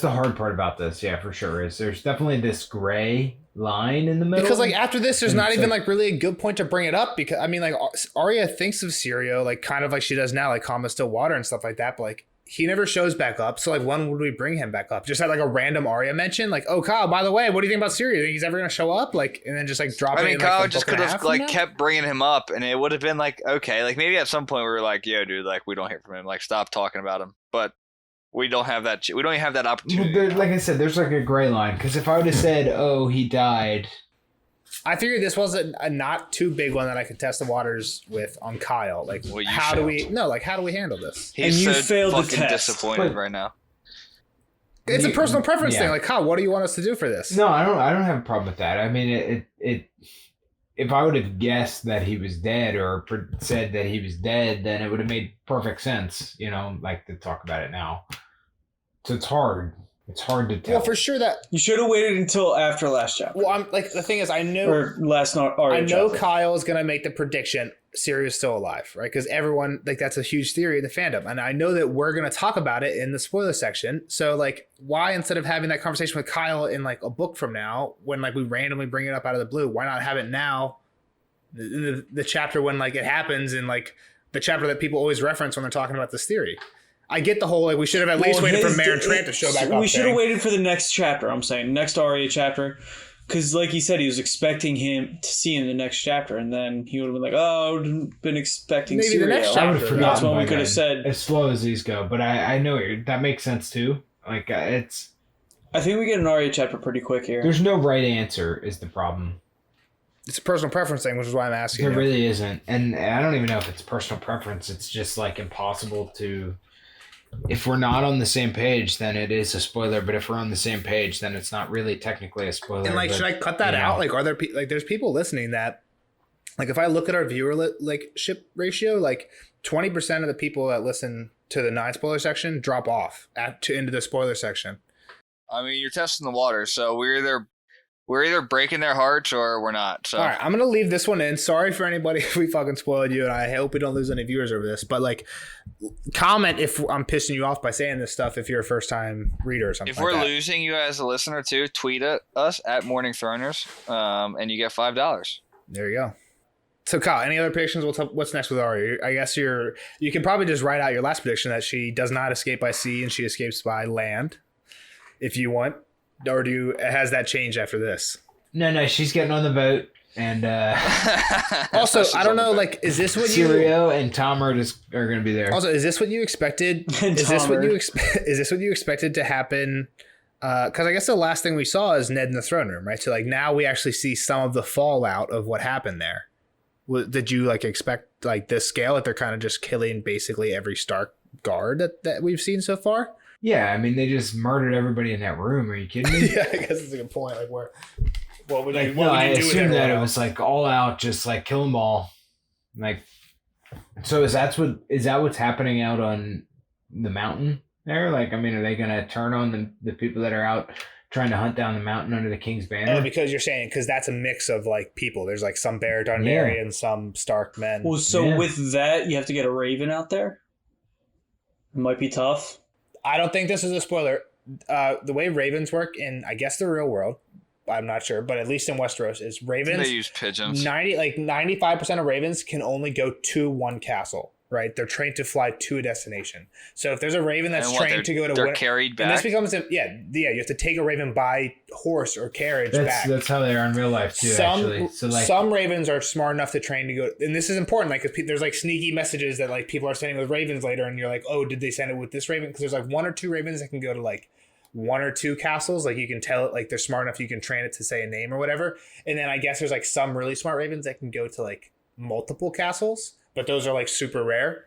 the hard part about this, yeah, for sure. Is there's definitely this gray line in the middle. because like after this, there's And not it's even like- like really a good point to bring it up because I mean like Arya thinks of Sirio like kind of like she does now, like calm as still water and stuff like that, but like he never shows back up. So like when would we bring him back up? Just had like a random Arya mention, like, oh Kyle, by the way, what do you think about Sirio? You think he's ever gonna show up? Like, and then just like drop it. I mean, in, Kyle like, a just book could and a have half from like now? kept bringing him up, and it would have been like okay, like maybe at some point we were like, yo, dude, like we don't hear from him, like stop talking about him. But we don't have that. We don't even have that Well, opportunity. there, like I said, there's like a gray line. Because if I would have said, oh, he died, I figured this was a not too big one that I could test the waters with on Kyle. Like, Well, you how do we failed. how do we handle this? He's And you so failed the fucking test. disappointed But- right now. It's a personal preference Yeah. thing. Like, Kyle, what do you want us to do for this? no, I don't have a problem with that. I mean, it if I would have guessed that he was dead or said that he was dead, then it would have made perfect sense, like to talk about it now. So it's hard. It's hard to tell. Well, for sure that You should have waited until after last chapter. Well, I'm like the thing is, I know Arya I know chapter. Kyle is gonna make the prediction Syria's still alive, right? Because everyone like that's a huge theory of the fandom, and I know that we're gonna talk about it in the spoiler section. So like, why instead of having that conversation with Kyle in like a book from now, when like we randomly bring it up out of the blue, why not have it now? The chapter when like it happens, and like the chapter that people always reference when they're talking about this theory. I get the whole like we should have at least waited for Mare and Trant to show back up. We should have waited for the next chapter. I'm saying next Arya chapter, because like he said, he was expecting him to see in the next chapter, and then he would have been like, "Oh, I've been expecting Maybe Syria." the next I would chapter. have That's forgotten what we by could have then, said. as slow as these go. But I know that makes sense too. Like it's I think we get an Arya chapter pretty quick here. there's no right answer is the problem. It's a personal preference thing, which is why I'm asking. There you. really isn't, and I don't even know if it's personal preference. It's just like impossible to. If we're not on the same page, then it is a spoiler. But if we're on the same page, then it's not really technically a spoiler. And like, but, should I cut that you know. out? Like, are there like there's people listening that like if I look at our viewer like ship ratio, like 20% of the people that listen to the 9 spoiler section drop off into the spoiler section. I mean, you're testing the water, so we're either breaking their hearts or we're not. So All right, I'm gonna leave this one in. Sorry for anybody if we fucking spoiled you, and I hope we don't lose any viewers over this. But like, comment if I'm pissing you off by saying this stuff if you're a first time reader or something. if we're like that. losing you as a listener too, tweet at us at Morning Throners, and you get $5. There you go. So Kyle, any other predictions? What's next with Arya? I guess you can probably just write out your last prediction that she does not escape by sea and she escapes by land, if you want. Or has that changed after this? No, she's getting on the boat, and Also, I don't know. Like, is this what Sirio and Tom are going to be there. Also, is this what you expected? And Is this what Tomer. Is this what you expected to happen? Because I guess the last thing we saw is Ned in the throne room, right? So like now we actually see some of the fallout of what happened there. Did you like expect like this scale that they're kind of just killing basically every Stark guard that we've seen so far? Yeah, I mean, they just murdered everybody in that room. Are you kidding me? Yeah, I guess it's a good point. Like, what would you I do with assumed that it everyone was like all out, just like kill them all. Like, so is that what's happening out on the mountain there? Like, I mean, are they going to turn on the people that are out trying to hunt down the mountain under the King's banner? Oh, because you're saying because that's a mix of like people. There's like some Bear Dondarrion and some Stark men. Well, so Yeah. with that, you have to get a Raven out there. It might be tough. I don't think this is a spoiler. The way ravens work in, I guess, the real world, I'm not sure, but at least in Westeros, is ravens. They use pigeons. 95% of ravens can only go to one castle. Right, they're trained to fly to a destination. So if there's a raven that's And what, trained to go to, they're carried and this back. becomes you have to take a raven by horse or carriage back. That's how they are in real life too. Actually, so like some ravens are smart enough to train to go, and this is important. Like, 'cause there's like sneaky messages that like people are sending with ravens later, and you're like, oh, did they send it with this raven? Because there's like 1 or 2 ravens that can go to like 1 or 2 castles. Like you can tell it, like they're smart enough, you can train it to say a name or whatever. And then I guess there's like some really smart ravens that can go to like multiple castles, but those are like super rare.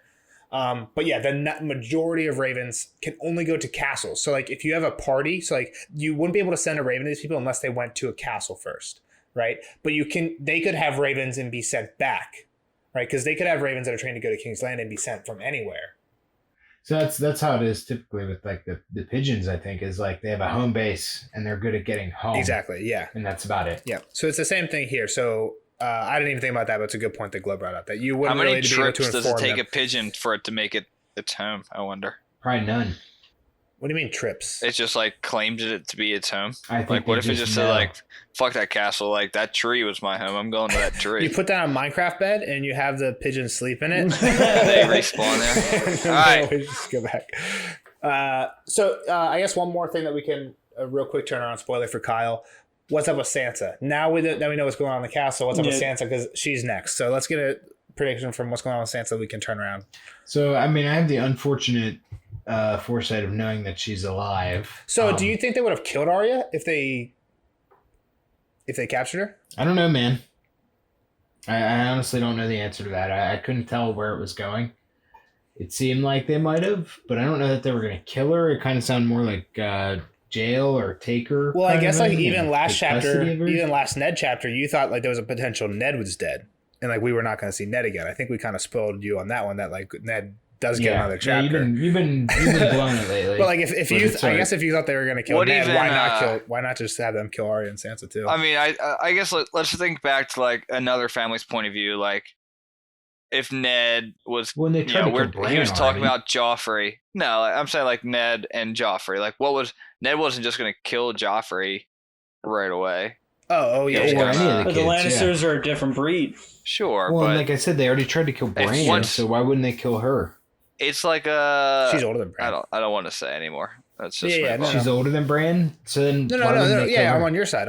But yeah, the majority of ravens can only go to castles. So like if you have a party, so like you wouldn't be able to send a raven to these people unless they went to a castle first, right? But they could have ravens and be sent back, right? Because they could have ravens that are trained to go to King's Land and be sent from anywhere. So that's how it is typically with like the pigeons. I think is like they have a home base and they're good at getting home. Exactly. Yeah. And that's about it. Yeah. So it's the same thing here. So I didn't even think about that, but it's a good point that Glow brought up that you How wouldn't many really be able trips to does it inform take them. a pigeon for it to make it its home? I wonder. Probably none. What do you mean trips? It just like claimed it to be its home. I think Like, what if they it just said know. like, "Fuck that castle! Like that tree was my home. I'm going to that tree." You put that on a Minecraft bed and you have the pigeons sleep in it. They respawn there. All right. Always just go back. So I guess one more thing that we can a real quick turnaround spoiler for Kyle. What's up with Sansa? Now we know what's going on in the castle. What's up with Sansa? Because she's next. So let's get a prediction from what's going on with Sansa that we can turn around. So I mean, I have the unfortunate foresight of knowing that she's alive. So do you think they would have killed Arya if they captured her? I don't know, man. I honestly don't know the answer to that. I couldn't tell where it was going. It seemed like they might have, but I don't know that they were going to kill her. It kind of sounded more like jail or take her. Well, I kind guess of like thing, even and last take chapter, custody of her. even last Ned chapter, you thought like there was a potential Ned was dead, and like we were not going to see Ned again. I think we kind of spoiled you on that one. That like Ned does get another chapter. You've been blowing it lately. But like if you, I guess if you thought they were gonna kill Ned, why not just have them kill Arya and Sansa too? I mean, I guess let's think back to like another family's point of view. Like if Ned was, when they tried to kill Bran, he was talking about Joffrey. No, I'm saying like Ned and Joffrey. Like Ned wasn't just gonna kill Joffrey right away. Oh yeah. But the Lannisters are a different breed. Sure, well, but like I said, they already tried to kill Bran, so why wouldn't they kill her? It's like she's older than Bran. I don't want to say anymore. That's just she's older than Bran. So then no. Yeah, I'm on your side.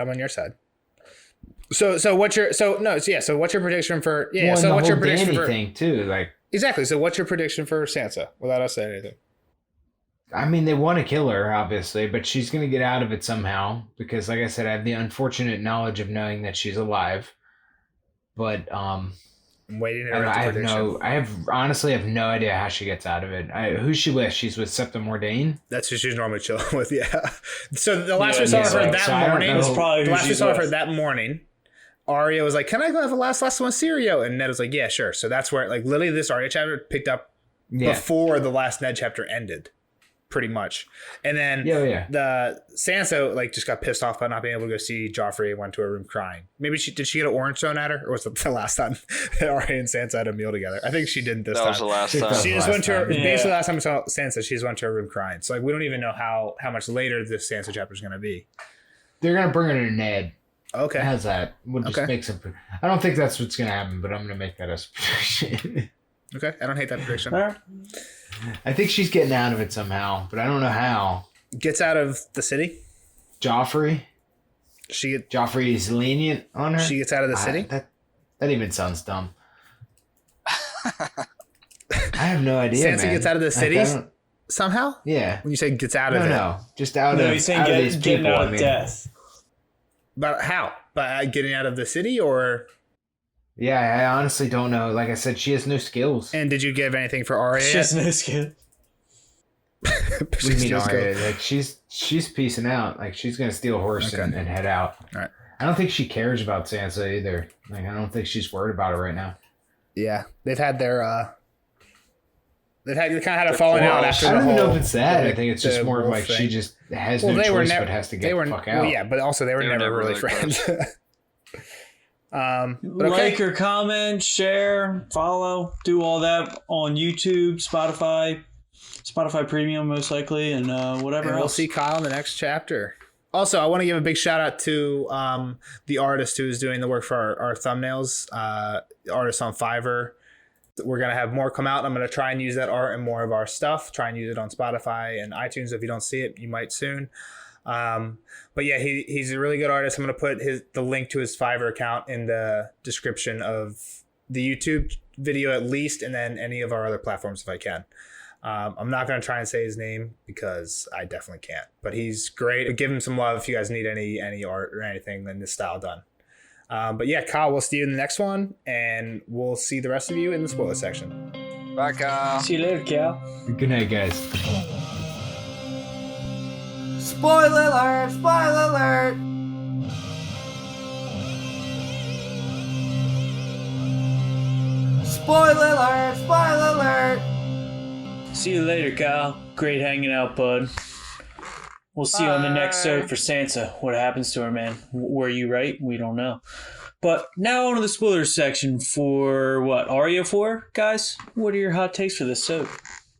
So what's your prediction for what's your prediction for thing too? Like exactly. So what's your prediction for Sansa without us saying anything? I mean, they want to kill her, obviously, but she's going to get out of it somehow because, like I said, I have the unfortunate knowledge of knowing that she's alive. But I'm waiting. I honestly have no idea how she gets out of it. Who's she with? She's with Septa Mordane. That's who she's normally chilling with. Yeah. So the last we saw her that morning. Arya was like, "Can I go have a last one, Syrio?" And Ned was like, "Yeah, sure." So that's where like literally this Arya chapter picked up before the last Ned chapter ended. Pretty much. And then the Sansa like just got pissed off by not being able to go see Joffrey and went to her room crying. Maybe did she get an orange thrown at her, or was it the last time that Arya and Sansa had a meal together? I think she didn't this time. That was the last time. She just went to her basically the last time we saw Sansa, she just went to her room crying. So like we don't even know how much later this Sansa chapter is gonna be. They're gonna bring her to Ned. Okay. How's that? We'll just make some. I don't think that's what's gonna happen, but I'm gonna make that as a prediction. Okay. I don't hate that prediction. I think she's getting out of it somehow, but I don't know how. Gets out of the city? Joffrey? Joffrey is lenient on her? She gets out of the city? That even sounds dumb. I have no idea, Sansa gets out of the city somehow? Yeah. When you say gets out of it? No. Just out of he's saying these people. Getting out of death. But how? By getting out of the city or... Yeah, I honestly don't know. Like I said, she has no skills. And did you give anything for Arya? She has no skills. What do you mean Arya? Like she's peacing out. Like she's gonna steal a horse and head out. All right. I don't think she cares about Sansa either. Like I don't think she's worried about her right now. Yeah, they've had their they kind of had a falling out after. I don't even know if it's that. I think it's just more of like she just has no choice but has to get the fuck out. Well, yeah, but also they were never really friends. But like or comment, share, follow, do all that on YouTube, Spotify Premium most likely, and whatever else. We'll see Kyle in the next chapter. Also, I want to give a big shout out to the artist who is doing the work for our thumbnails, artist on Fiverr. We're going to have more come out. I'm going to try and use that art in more of our stuff, try and use it on Spotify and iTunes. If you don't see it, you might soon. But yeah, he's a really good artist. I'm going to put the link to his Fiverr account in the description of the YouTube video at least, and then any of our other platforms if I can. I'm not going to try and say his name because I definitely can't, but he's great. Give him some love if you guys need any art or anything in this style done. But yeah, Kyle, we'll see you in the next one, and we'll see the rest of you in the spoiler section. Bye, Kyle. See you later, Cal. Good night, guys. Spoiler alert! Spoiler alert! Spoiler alert! Spoiler alert! See you later, Kyle. Great hanging out, bud. We'll see you on the next episode for Sansa. What happens to her, man? Were you right? We don't know. But now on to the spoiler section for what? Arya 4, guys? What are your hot takes for this episode?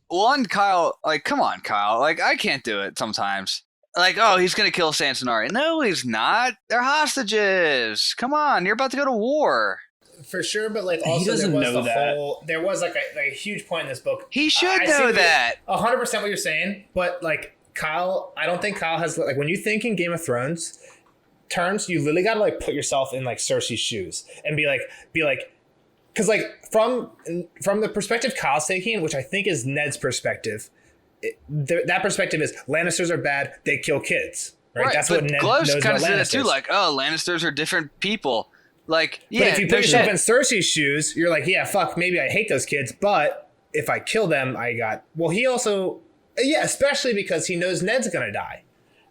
One, Kyle, like, come on, Kyle. Like, I can't do it sometimes. Like, oh, he's going to kill Sansa and Arya. No, he's not. They're hostages. Come on, you're about to go to war. For sure, but like also there was like a huge point in this book. He should know that. 100% what you're saying, but like Kyle, I don't think Kyle has like when you think in Game of Thrones terms, you literally got to like put yourself in like Cersei's shoes and be like, because like from the perspective Kyle's taking, which I think is Ned's perspective, that perspective is Lannisters are bad, they kill kids, right? That's what Ned knows about kind of said Lannisters. it too, like, oh, Lannisters are different people. Like, yeah, but if you put yourself in Cersei's shoes, you're like, yeah, fuck, maybe I hate those kids, but if I kill them, he also, especially because he knows Ned's gonna die,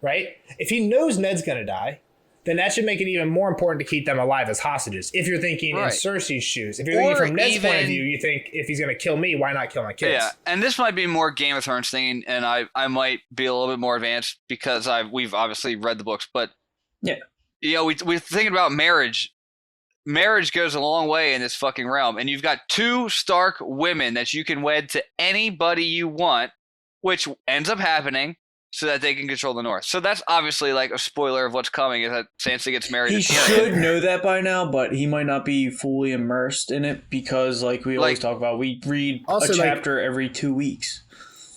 right? If he knows Ned's gonna die, then that should make it even more important to keep them alive as hostages. If you're thinking in Cersei's shoes, if you're thinking from Ned's point of view, you think if he's going to kill me, why not kill my kids? Yeah, and this might be more Game of Thrones thing, and I might be a little bit more advanced because we've obviously read the books, but yeah, we're thinking about marriage. Marriage goes a long way in this fucking realm, and you've got 2 Stark women that you can wed to anybody you want, which ends up happening so that they can control the North. So that's obviously like a spoiler of what's coming is that Sansa gets married. He should know that by now, but he might not be fully immersed in it because, like we always talk about, we read also, a chapter every 2 weeks.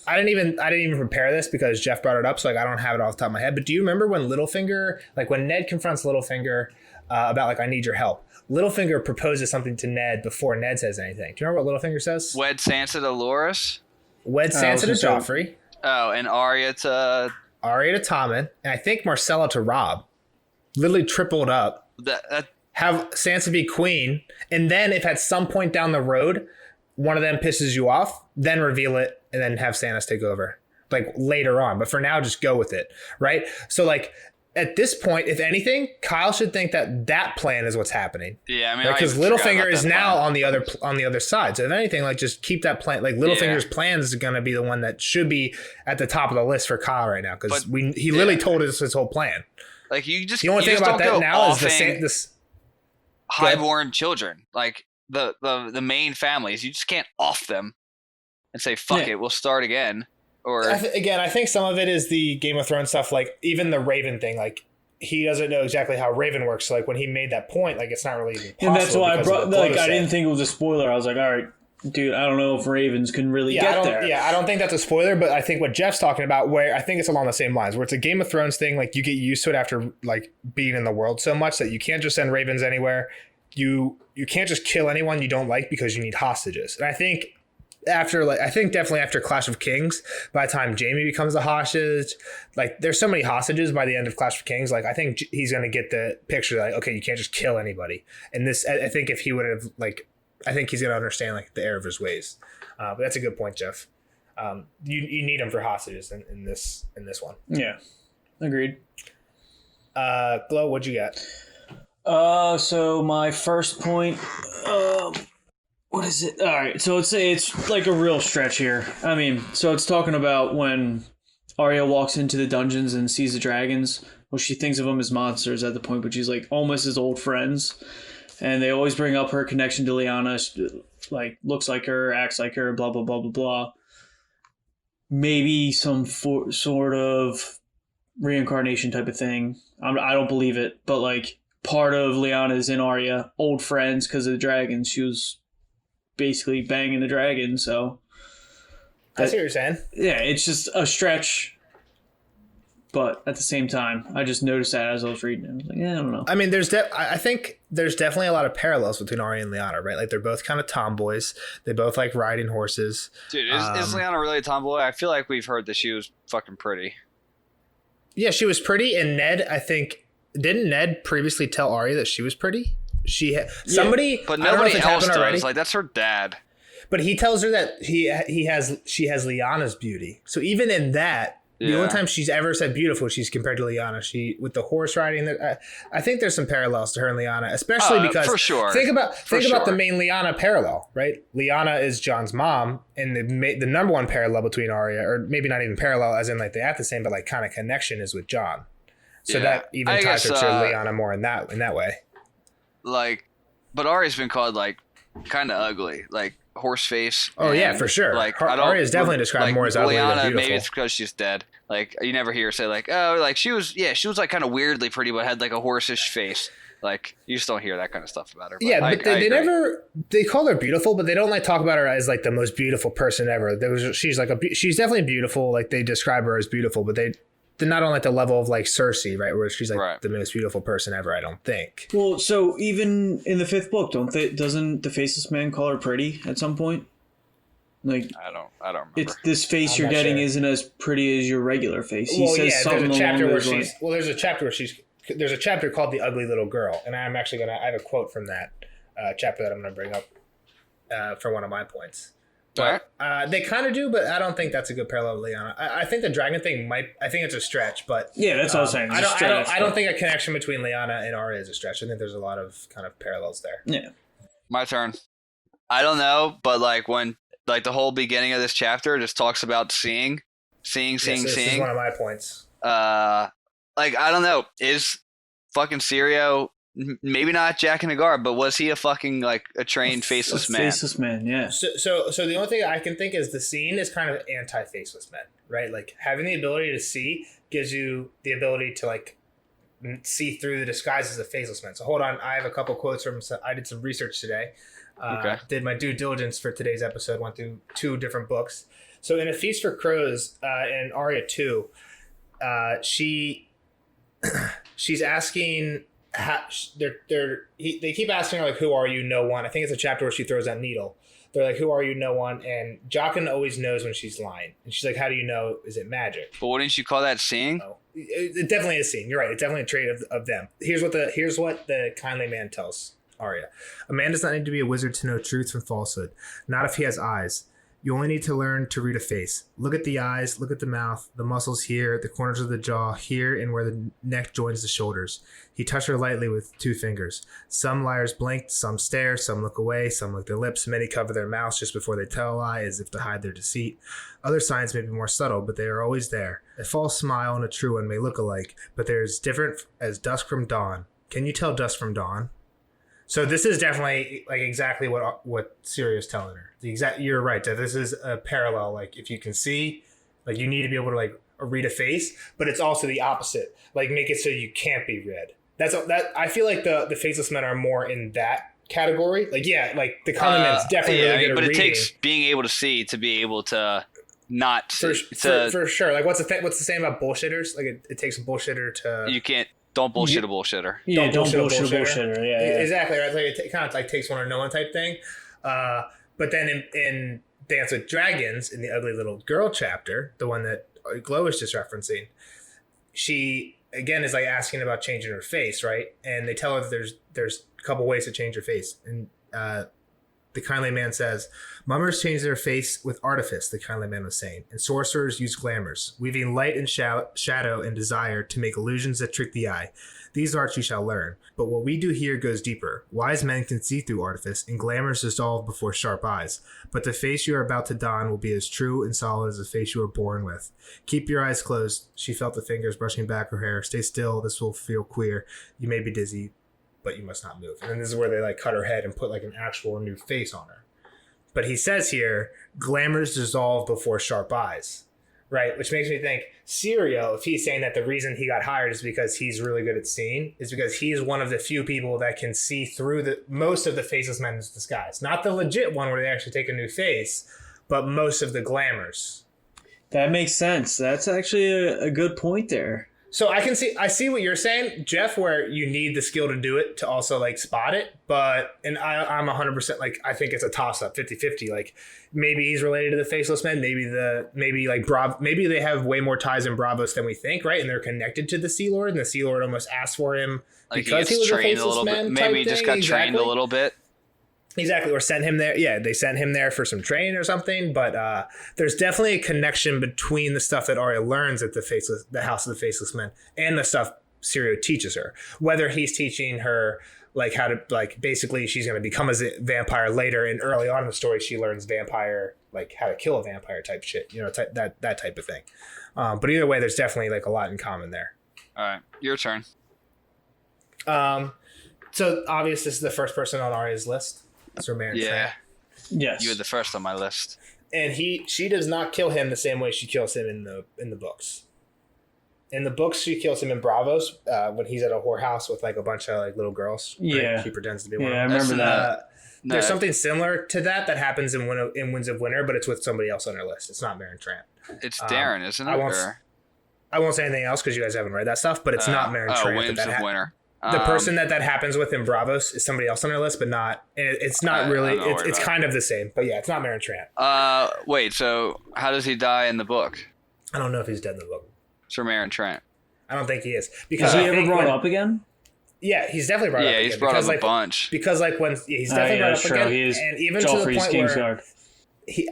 I didn't even prepare this because Jeff brought it up, so like I don't have it off the top of my head. But do you remember when Littlefinger, like when Ned confronts Littlefinger about like I need your help? Littlefinger proposes something to Ned before Ned says anything. Do you remember what Littlefinger says? Wed Sansa to Loras. Wed Sansa to Joffrey. Oh, and Arya to Tommen, and I think Marcella to Robb. Literally tripled up. Have Sansa be queen, and then if at some point down the road one of them pisses you off, then reveal it, and then have Stannis take over, like later on. But for now, just go with it, right? So like at this point, if anything, Kyle should think that plan is what's happening. Yeah, I mean, because Littlefinger is now on the other side. So if anything, like just keep that plan. Like Littlefinger's plan is going to be the one that should be at the top of the list for Kyle right now because he literally told us his whole plan. Like the only thing about that now is this highborn children, like the main families. You just can't off them and say fuck it, we'll start again. Or I think some of it is the Game of Thrones stuff, like even the Raven thing, like he doesn't know exactly how Raven works. So like when he made that point, like it's not really even possible. And that's why I brought I didn't think it was a spoiler. I was like, all right, dude, I don't know if Ravens can really get there. Yeah, I don't think that's a spoiler, but I think what Jeff's talking about, where I think it's along the same lines, where it's a Game of Thrones thing, like you get used to it after like being in the world so much that you can't just send Ravens anywhere. You can't just kill anyone you don't like because you need hostages. And I think definitely after Clash of Kings, by the time Jaime becomes a hostage, like there's so many hostages by the end of Clash of Kings, like I think he's going to get the picture like, okay, you can't just kill anybody. And this, I think if he would have I think he's going to understand like the error of his ways. But that's a good point, Jeff. You need him for hostages in this one. Yeah, agreed. Glo, what'd you get? So my first point, what is it? All right, so it's like a real stretch here. I mean, so it's talking about when Arya walks into the dungeons and sees the dragons. Well, she thinks of them as monsters at the point, but she's like almost as old friends. And they always bring up her connection to Lyanna, like looks like her, acts like her, blah, blah, blah, blah, blah. Maybe some sort of reincarnation type of thing. I don't believe it, but like part of Lyanna is in Arya, old friends because of the dragons. She was basically banging the dragon, so I see what you're saying. Yeah, it's just a stretch, but at the same time, I just noticed that as I was reading it. I was like, I don't know. I mean, I think there's definitely a lot of parallels between Arya and Lyanna, right? Like they're both kind of tomboys. They both like riding horses. Dude, is Lyanna really a tomboy? I feel like we've heard that she was fucking pretty. Yeah, she was pretty, and Ned, I think, didn't Ned previously tell Arya that she was pretty? But nobody else does. Already. Like that's her dad. But he tells her that she has Lyanna's beauty. So even in that, the only time she's ever said beautiful, she's compared to Lyanna. She with the horse riding. I think there's some parallels to her and Lyanna, especially because for sure. Think about the main Lyanna parallel, right? Lyanna is Jon's mom, and the number one parallel between Arya, or maybe not even parallel, as in like they act the same, but like kind of connection is with Jon. So that even ties her to Lyanna more in that way. Like, but Arya's been called like kind of ugly, like horse face. Oh yeah, for sure. Like Arya is definitely described like, more as ugly than beautiful. Maybe it's because she's dead. Like you never hear her say like, oh, like she was like kind of weirdly pretty, but had like a horse-ish face. Like you just don't hear that kind of stuff about her. But yeah, but they call her beautiful, but they don't like talk about her as like the most beautiful person ever. She's definitely beautiful. Like they describe her as beautiful, but they're not on like the level of like Cersei, right? Where she's like the most beautiful person ever, I don't think. Well, so even in the 5th book, doesn't the Faceless Man call her pretty at some point? Like I don't remember. It's this face you're getting isn't as pretty as your regular face. He says something there's a chapter along where those lines. there's a chapter called The Ugly Little Girl, and I'm actually I have a quote from that chapter that I'm gonna bring up for one of my points. But they kind of do, but I don't think that's a good parallel to Lyanna. I think the dragon thing I think it's a stretch, but yeah, that's what I was saying. I don't think a connection between Lyanna and Arya is a stretch. I think there's a lot of kind of parallels there. Yeah. My turn. I don't know, but like when like the whole beginning of this chapter just talks about seeing. This is one of my points. Like I don't know, is fucking Syrio maybe not Jack and Hagar, but was he a fucking like a trained faceless man? Faceless man, yeah. So the only thing I can think is the scene is kind of anti-faceless men, right? Like having the ability to see gives you the ability to like see through the disguises of faceless men. So hold on, I have a couple quotes from. I did some research today. Okay. Did my due diligence for today's episode. Went through 2 different books. So in A Feast for Crows, in Arya 2, she's asking. They keep asking her like, "Who are you? No one." I think it's a chapter where she throws that needle. They're like, "Who are you? No one." And Jojen always knows when she's lying. And she's like, "How do you know? Is it magic?" But wouldn't you call that seeing? No. It definitely is seeing. You're right. It's definitely a trait of them. Here's what the kindly man tells Arya: "A man does not need to be a wizard to know truth from falsehood. Not if he has eyes. You only need to learn to read a face. Look at the eyes, look at the mouth, the muscles here, the corners of the jaw, here, and where the neck joins the shoulders." He touched her lightly with 2 fingers. Some liars blink, some stare, some look away, some lick their lips, many cover their mouths just before they tell a lie as if to hide their deceit. Other signs may be more subtle, but they are always there. A false smile and a true one may look alike, but they're as different as dusk from dawn. Can you tell dusk from dawn? So this is definitely like exactly what Syria is telling her. You're right, that this is a parallel. Like if you can see, like you need to be able to like read a face, but it's also the opposite. Like make it so you can't be read. That I feel like the faceless men are more in that category. Like yeah, like the common man's definitely really good at reading. But it takes being able to see to be able to not for sure. Like what's the saying about bullshitters? Like it takes a bullshitter to you can't. Don't bullshit a bullshitter. Yeah, don't bullshit a bullshitter. Yeah. Exactly, right? Like it kind of like takes one or no one type thing. But then in Dance with Dragons, in the Ugly Little Girl chapter, the one that Glow is just referencing, she again is like asking about changing her face, right? And they tell her that there's a couple ways to change her face. And the kindly man says, "Mummers change their face with artifice," the kindly man was saying, "and sorcerers use glamours, weaving light and shadow and desire to make illusions that trick the eye. These arts you shall learn. But what we do here goes deeper. Wise men can see through artifice, and glamours dissolve before sharp eyes. But the face you are about to don will be as true and solid as the face you were born with. Keep your eyes closed." She felt the fingers brushing back her hair. "Stay still. This will feel queer. You may be dizzy, but you must not move." And then this is where they like cut her head and put like an actual new face on her. But he says here, glamours dissolve before sharp eyes, right? Which makes me think Syrio, if he's saying that the reason he got hired is because he's really good at seeing, is because he's one of the few people that can see through most of the faceless men's disguise. Not the legit one where they actually take a new face, but most of the glamours. That makes sense. That's actually a good point there. So I see what you're saying, Jeff, where you need the skill to do it to also like spot it. And I'm 100% like, I think it's a toss up 50-50. Like maybe he's related to the faceless men. Maybe they have way more ties in Bravos than we think. Right. And they're connected to the Sea Lord, and the Sea Lord almost asked for him like because he was a faceless man. Maybe he just got trained a little bit. Exactly, or sent him there. Yeah, they sent him there for some training or something. But there's definitely a connection between the stuff that Arya learns at the House of the Faceless Men and the stuff Syrio teaches her. Whether he's teaching her like how to like basically she's going to become a vampire later, and early on in the story she learns vampire like how to kill a vampire type shit. You know, that type of thing. But either way, there's definitely like a lot in common there. All right, your turn. So obvious, this is the first person on Arya's list. Sir Marin Trant. Yes. You were the first on my list. And she does not kill him the same way she kills him in the books. In the books, she kills him in Bravos when he's at a whorehouse with like a bunch of like little girls. Yeah. Right? She pretends to be one of them. I remember that. There's something similar to that happens in Winds of Winter, but it's with somebody else on her list. It's not Marin Trant. It's Darren, isn't it? I won't say anything else because you guys haven't read that stuff, but it's not Marin Trant. Winds of Winter. The person that happens with in Bravos is somebody else on our list, but not. It's not really. It's kind of the same, but yeah, it's not Marin Trant. Wait. So how does he die in the book? I don't know if he's dead in the book. Sir Marin Trant. I don't think he is because is he ever brought up again? Yeah, he's definitely brought up. Yeah, he's brought up a bunch. Because like when he's definitely brought up again, he is and even Joffrey's to the point Kingsguard. where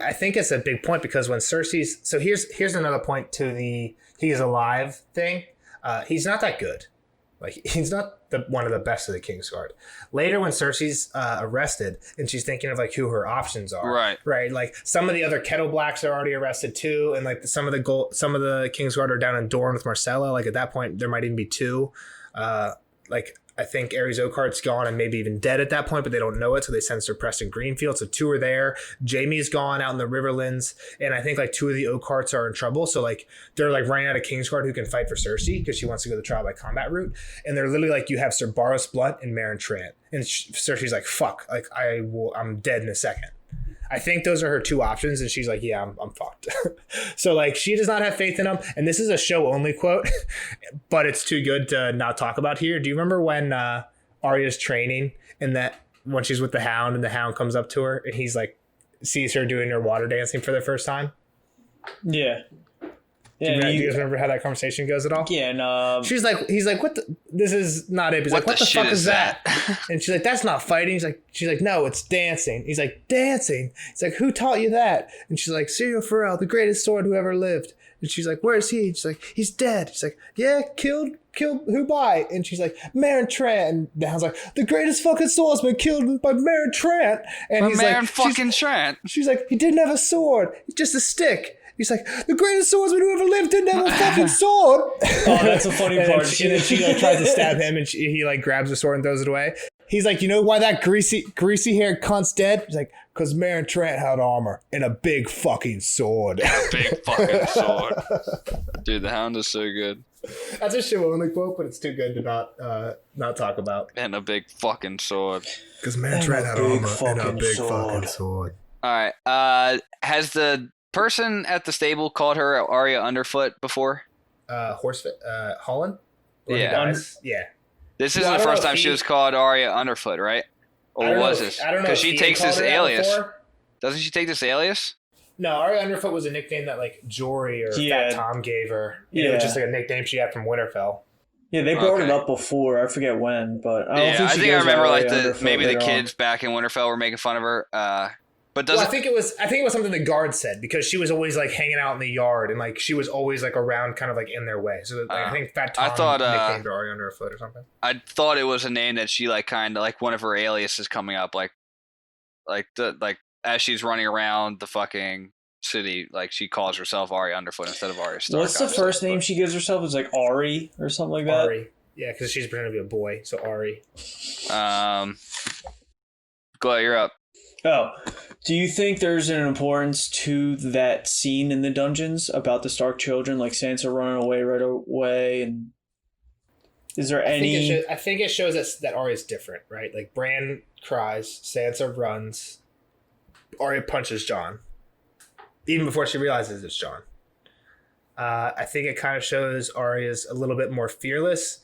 I think it's a big point because when Cersei's so here's another point to the he's alive thing. He's not that good. Like he's not one of the best of the Kingsguard. Later, when Cersei's arrested and she's thinking of like who her options are, right? Like some of the other Kettle Blacks are already arrested too, and like some of the Kingsguard are down in Dorne with Marcella. Like at that point, there might even be two. Like I think Ares Oakheart's gone and maybe even dead at that point, but they don't know it, so they send Sir Preston Greenfield. So two are there. Jaime's gone out in the Riverlands, and I think like two of the Oakhearts are in trouble. So like they're like running out of Kingsguard who can fight for Cersei because she wants to go the trial by combat route. And they're literally like, you have Sir Boros Blunt and Meryn Trant, and Cersei's like, fuck, like I'm dead in a second. I think those are her two options, and she's like, yeah, I'm fucked. So like she does not have faith in them, and this is a show only quote, but it's too good to not talk about here. Do you remember when Arya's training and that when she's with the Hound and the Hound comes up to her and he's like sees her doing her water dancing for the first time? Yeah. Do you guys remember how that conversation goes at all? Yeah, and he's like, what this is not it. He's like, what the fuck is that? And she's like, that's not fighting. She's like, no, it's dancing. He's like, dancing? He's like, who taught you that? And she's like, Syrio Forel, the greatest sword who ever lived. And she's like, where is he? And she's like, he's dead. She's like, yeah, killed who by? And she's like, Meryn Trant. And the Hound's like, the greatest fucking swordsman killed by Meryn Trant. And he's Meryn like, fucking Trant. She's like, he didn't have a sword. It's just a stick. He's like, the greatest swordsman who ever lived didn't have a fucking sword. Oh, that's a funny part. She like tries to stab him, and he like grabs the sword and throws it away. He's like, you know why that greasy haired cunt's dead? He's like, because Meryn Trant had armor and a big fucking sword. Big fucking sword. Dude, the Hound is so good. That's a show only quote, but it's too good to not talk about. And a big fucking sword. Because Meryn Trant had armor and a big fucking sword. All right. Has the person at the stable called her Arya Underfoot before? Holland? Yeah. Yeah. This isn't the first time she was called Arya Underfoot, right? Or was this? I don't know. Because she takes this alias. Doesn't she take this alias? No, Arya Underfoot was a nickname that like Jory or Fat Tom gave her. Yeah. It was just like a nickname she had from Winterfell. Yeah, they brought it up before. I forget when, but I don't think I she think I goes remember Arya like Underfoot maybe the later kids on. back in Winterfell were making fun of her. But I think it was something the guard said because she was always like hanging out in the yard and like she was always like around, kind of like in their way. So like, I think Fat Tom nicknamed her Arya Underfoot or something. I thought it was a name that she like kind of like one of her aliases coming up, like as she's running around the fucking city, like she calls herself Arya Underfoot instead of Arya Stark. What's the first name she gives herself? It's like Ari or something like that. Ari, yeah, because she's pretending to be a boy. So Ari. Go ahead, you're up. Oh, do you think there's an importance to that scene in the dungeons about the Stark children, like Sansa running away right away? And is there any? I think it shows us that Arya's different, right? Like Bran cries, Sansa runs, Arya punches Jon, even before she realizes it's Jon. I think it kind of shows Arya's a little bit more fearless.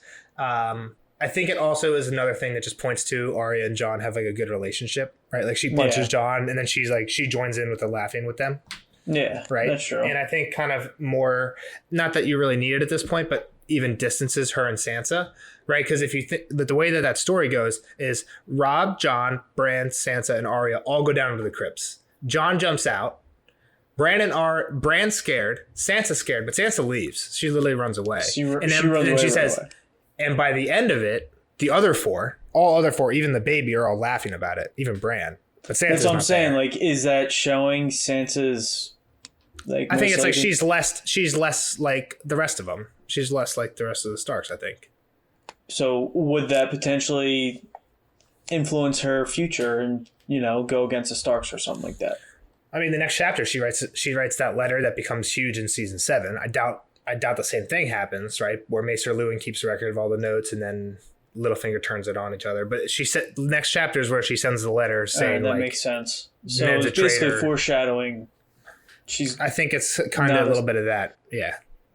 I think it also is another thing that just points to Arya and Jon have like a good relationship, right? Like she punches Jon and then she's like, she joins in with the laughing with them. Yeah, right. That's true. And I think kind of more, not that you really need it at this point, but even distances her and Sansa, right? Because if you think that the way that story goes is Robb, Jon, Bran, Sansa, and Arya all go down into the crypts. Jon jumps out. Bran's scared. Sansa's scared, but Sansa leaves. She literally runs away. She runs away. She says, and by the end of it, all other four, even the baby, are all laughing about it. Even Bran. But Sansa's that's what I'm saying. There. Like, is that showing Sansa's? Like, I think it's like she's less like the rest of them. She's less like the rest of the Starks, I think. So would that potentially influence her future and, go against the Starks or something like that? I mean, the next chapter she writes that letter that becomes huge in season 7. I doubt the same thing happens, right? Where Maester Luwin keeps a record of all the notes and then Littlefinger turns it on each other. But she said the next chapter is where she sends the letter saying that like, makes sense. So Ned's it's a basically traitor. Foreshadowing. I think it's kind of a little bit of that. Yeah,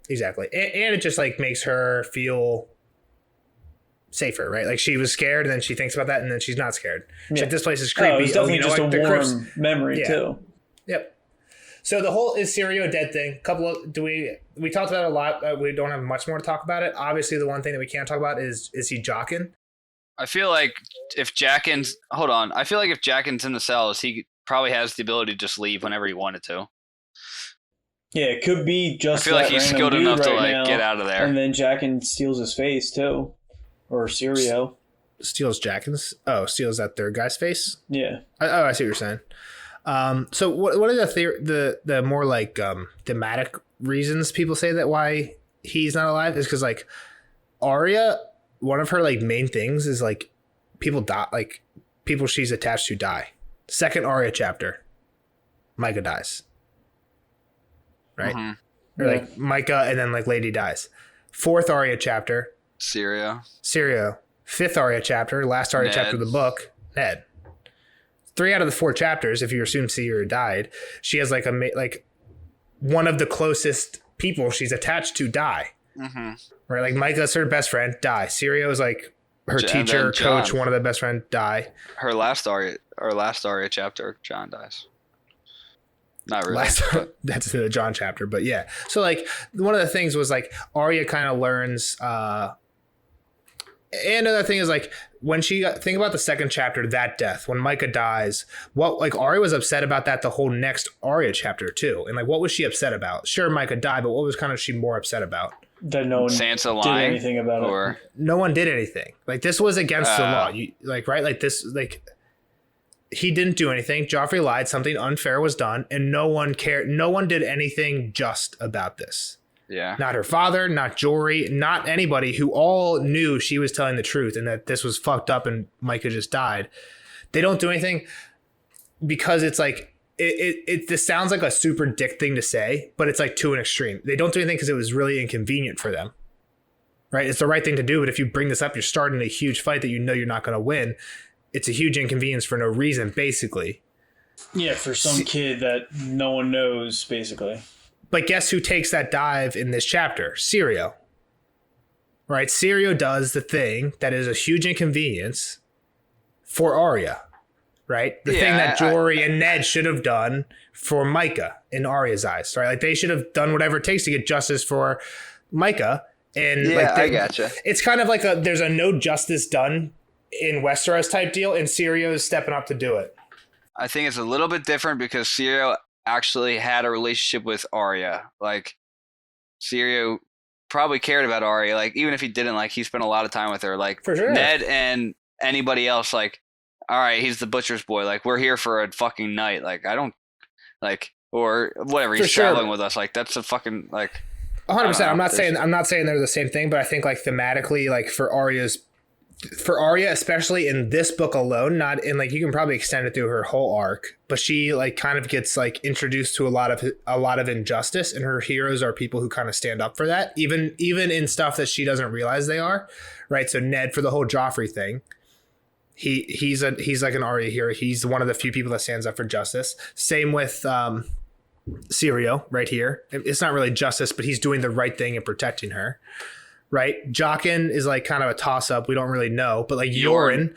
exactly. And it just like makes her feel safer, right? Like she was scared and then she thinks about that and then she's not scared. She's like, this place is creepy. It's definitely just a warm memory too. Yep. So the whole is Syrio dead thing. We talked about it a lot. We don't have much more to talk about it. Obviously, the one thing that we can't talk about is he Jaqen? I feel like if Jaqen's in the cell, is he probably has the ability to just leave whenever he wanted to. Yeah, it could be just. I feel like he's random skilled dude enough to right like now, get out of there. And then Jaqen steals his face too, or Sirio. Steals Jaqen's. Oh, steals that third guy's face. Yeah. I see what you're saying. So what are the more like thematic reasons people say that why he's not alive is because like Arya, one of her like main things is like people die, like people she's attached to die. Second Arya chapter, Micah dies. Right? Mm-hmm. Or like Micah and then like Lady dies. Fourth Arya chapter, Syrio. Fifth Arya chapter, last Arya chapter of the book, Ned. 3 out of the 4 chapters, if you assume Syrio died, she has like one of the closest people she's attached to die. Mm-hmm. Right? Like Micah's her best friend, die. Syrio is like her teacher, coach, one of the best friends, die. Her last Arya chapter, Jon dies. Not really. That's the Jon chapter, but yeah. So like one of the things was like Arya kind of learns. And another thing is like when think about the second chapter, that death when Micah dies. What like Arya was upset about that the whole next Arya chapter too, and like what was she upset about? Sure, Micah died, but what was kind of she more upset about? That no one Sansa did lying, anything about it. No one did anything. Like this was against the law. You like right? Like this like. He didn't do anything. Joffrey lied. Something unfair was done, and no one cared. No one did anything just about this. Yeah. Not her father, not Jory, not anybody who all knew she was telling the truth and that this was fucked up and Micah just died. They don't do anything because it's like this sounds like a super dick thing to say, but it's like to an extreme. They don't do anything because it was really inconvenient for them. Right? It's the right thing to do, but if you bring this up, you're starting a huge fight that you know you're not going to win. It's a huge inconvenience for no reason, basically. Yeah, for some kid that no one knows, basically. But guess who takes that dive in this chapter? Syrio. Right? Syrio does the thing that is a huge inconvenience for Arya. Right? The thing that Jory and Ned should have done for Micah in Arya's eyes. Right? Like they should have done whatever it takes to get justice for Micah. And I gotcha. It's kind of like there's a no justice done in Westeros type deal, and Syrio is stepping up to do it. I think it's a little bit different because Syrio actually had a relationship with Arya. Like, Syrio probably cared about Arya. Like, even if he didn't, like, he spent a lot of time with her. Like, for sure. Ned and anybody else, like, all right, he's the butcher's boy. Like, we're here for a fucking night. Like, I don't, like, or whatever. He's traveling with us. Like, that's a fucking, like... 100%. I'm not saying they're the same thing, but I think, like, thematically, like, for Arya, especially in this book alone, not in like you can probably extend it through her whole arc, but she like kind of gets like introduced to a lot of injustice, and her heroes are people who kind of stand up for that, even in stuff that she doesn't realize they are, right? So Ned, for the whole Joffrey thing, he's like an Arya hero. He's one of the few people that stands up for justice. Same with Syrio right here. It's not really justice, but he's doing the right thing and protecting her. Right, Jojen is like kind of a toss up. We don't really know, but like Yoren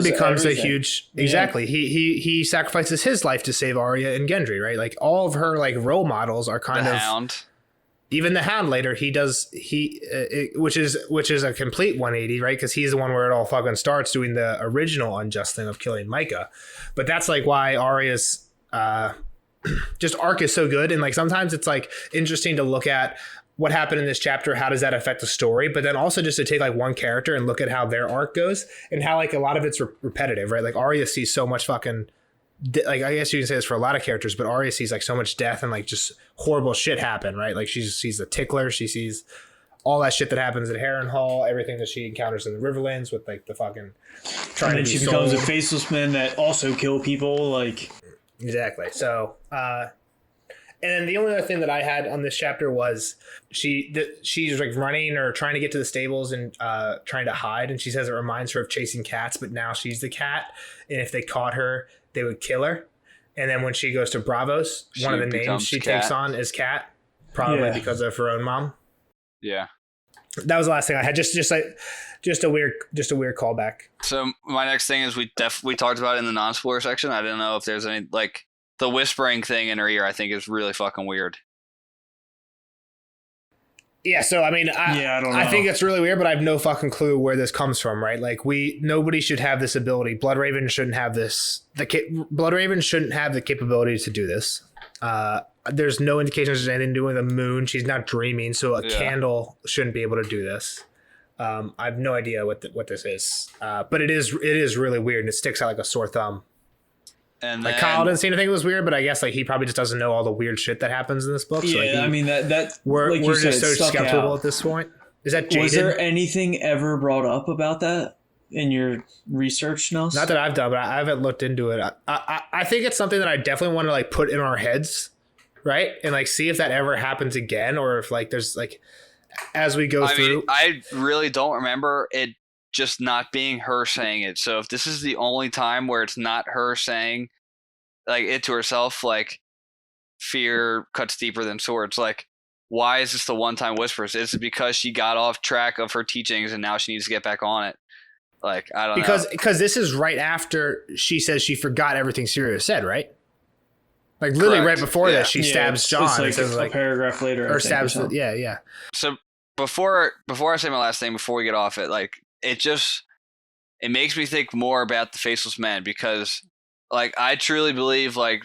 becomes a huge exactly. He sacrifices his life to save Arya and Gendry. Right, like all of her like role models are kind of Hound. Even the Hound later which is a complete 180, right? Because he's the one where it all fucking starts, doing the original unjust thing of killing Micah. But that's like why Arya's just arc is so good, and like sometimes it's like interesting to look at what happened in this chapter, how does that affect the story? But then also just to take like one character and look at how their arc goes and how like a lot of it's repetitive, right? Like Arya sees so much fucking, like I guess you can say this for a lot of characters, but Arya sees like so much death and like just horrible shit happen, right? Like she sees the Tickler, she sees all that shit that happens at Harrenhal, everything that she encounters in the Riverlands with like the fucking trying to be she becomes a Faceless Man that also kill people, like exactly. So and then the only other thing that I had on this chapter was she's like running or trying to get to the stables and trying to hide, and she says it reminds her of chasing cats, but now she's the cat, and if they caught her, they would kill her. And then when she goes to Bravos, one of the names she takes on is Cat, probably because of her own mom. Yeah, that was the last thing I had. Just a weird callback. So my next thing is we talked about it in the non-spoiler section. I didn't know if there's any like. The whispering thing in her ear, I think, is really fucking weird. Yeah, so I mean, I don't know. I think it's really weird, but I have no fucking clue where this comes from, right? Like, nobody should have this ability. Bloodraven shouldn't have this. Bloodraven shouldn't have the capability to do this. There's no indication there's anything to do with the moon. She's not dreaming, so a candle shouldn't be able to do this. I have no idea what this is, but it is really weird, and it sticks out like a sore thumb. And like Kyle didn't seem to think it was weird, but I guess like he probably just doesn't know all the weird shit that happens in this book. So, yeah, like, I mean that we're like just so skeptical at this point. Is that Jaden? Was there anything ever brought up about that in your research, Nels? Not that I've done, but I haven't looked into it. I think it's something that I definitely want to like put in our heads, right? And like see if that ever happens again, or if like there's like as we go through. I really don't remember it just not being her saying it. So if this is the only time where it's not her saying like it to herself, like fear cuts deeper than swords, like why is this the one-time whispers? Is it because she got off track of her teachings and now she needs to get back on it? Like, I don't know. Because this is right after she says she forgot everything Syria said, right? Like literally right before that, she stabs John. It's like says, a paragraph later. Or stabs, yeah. So before I say my last thing, before we get off it, like it makes me think more about the Faceless Man, because like I truly believe like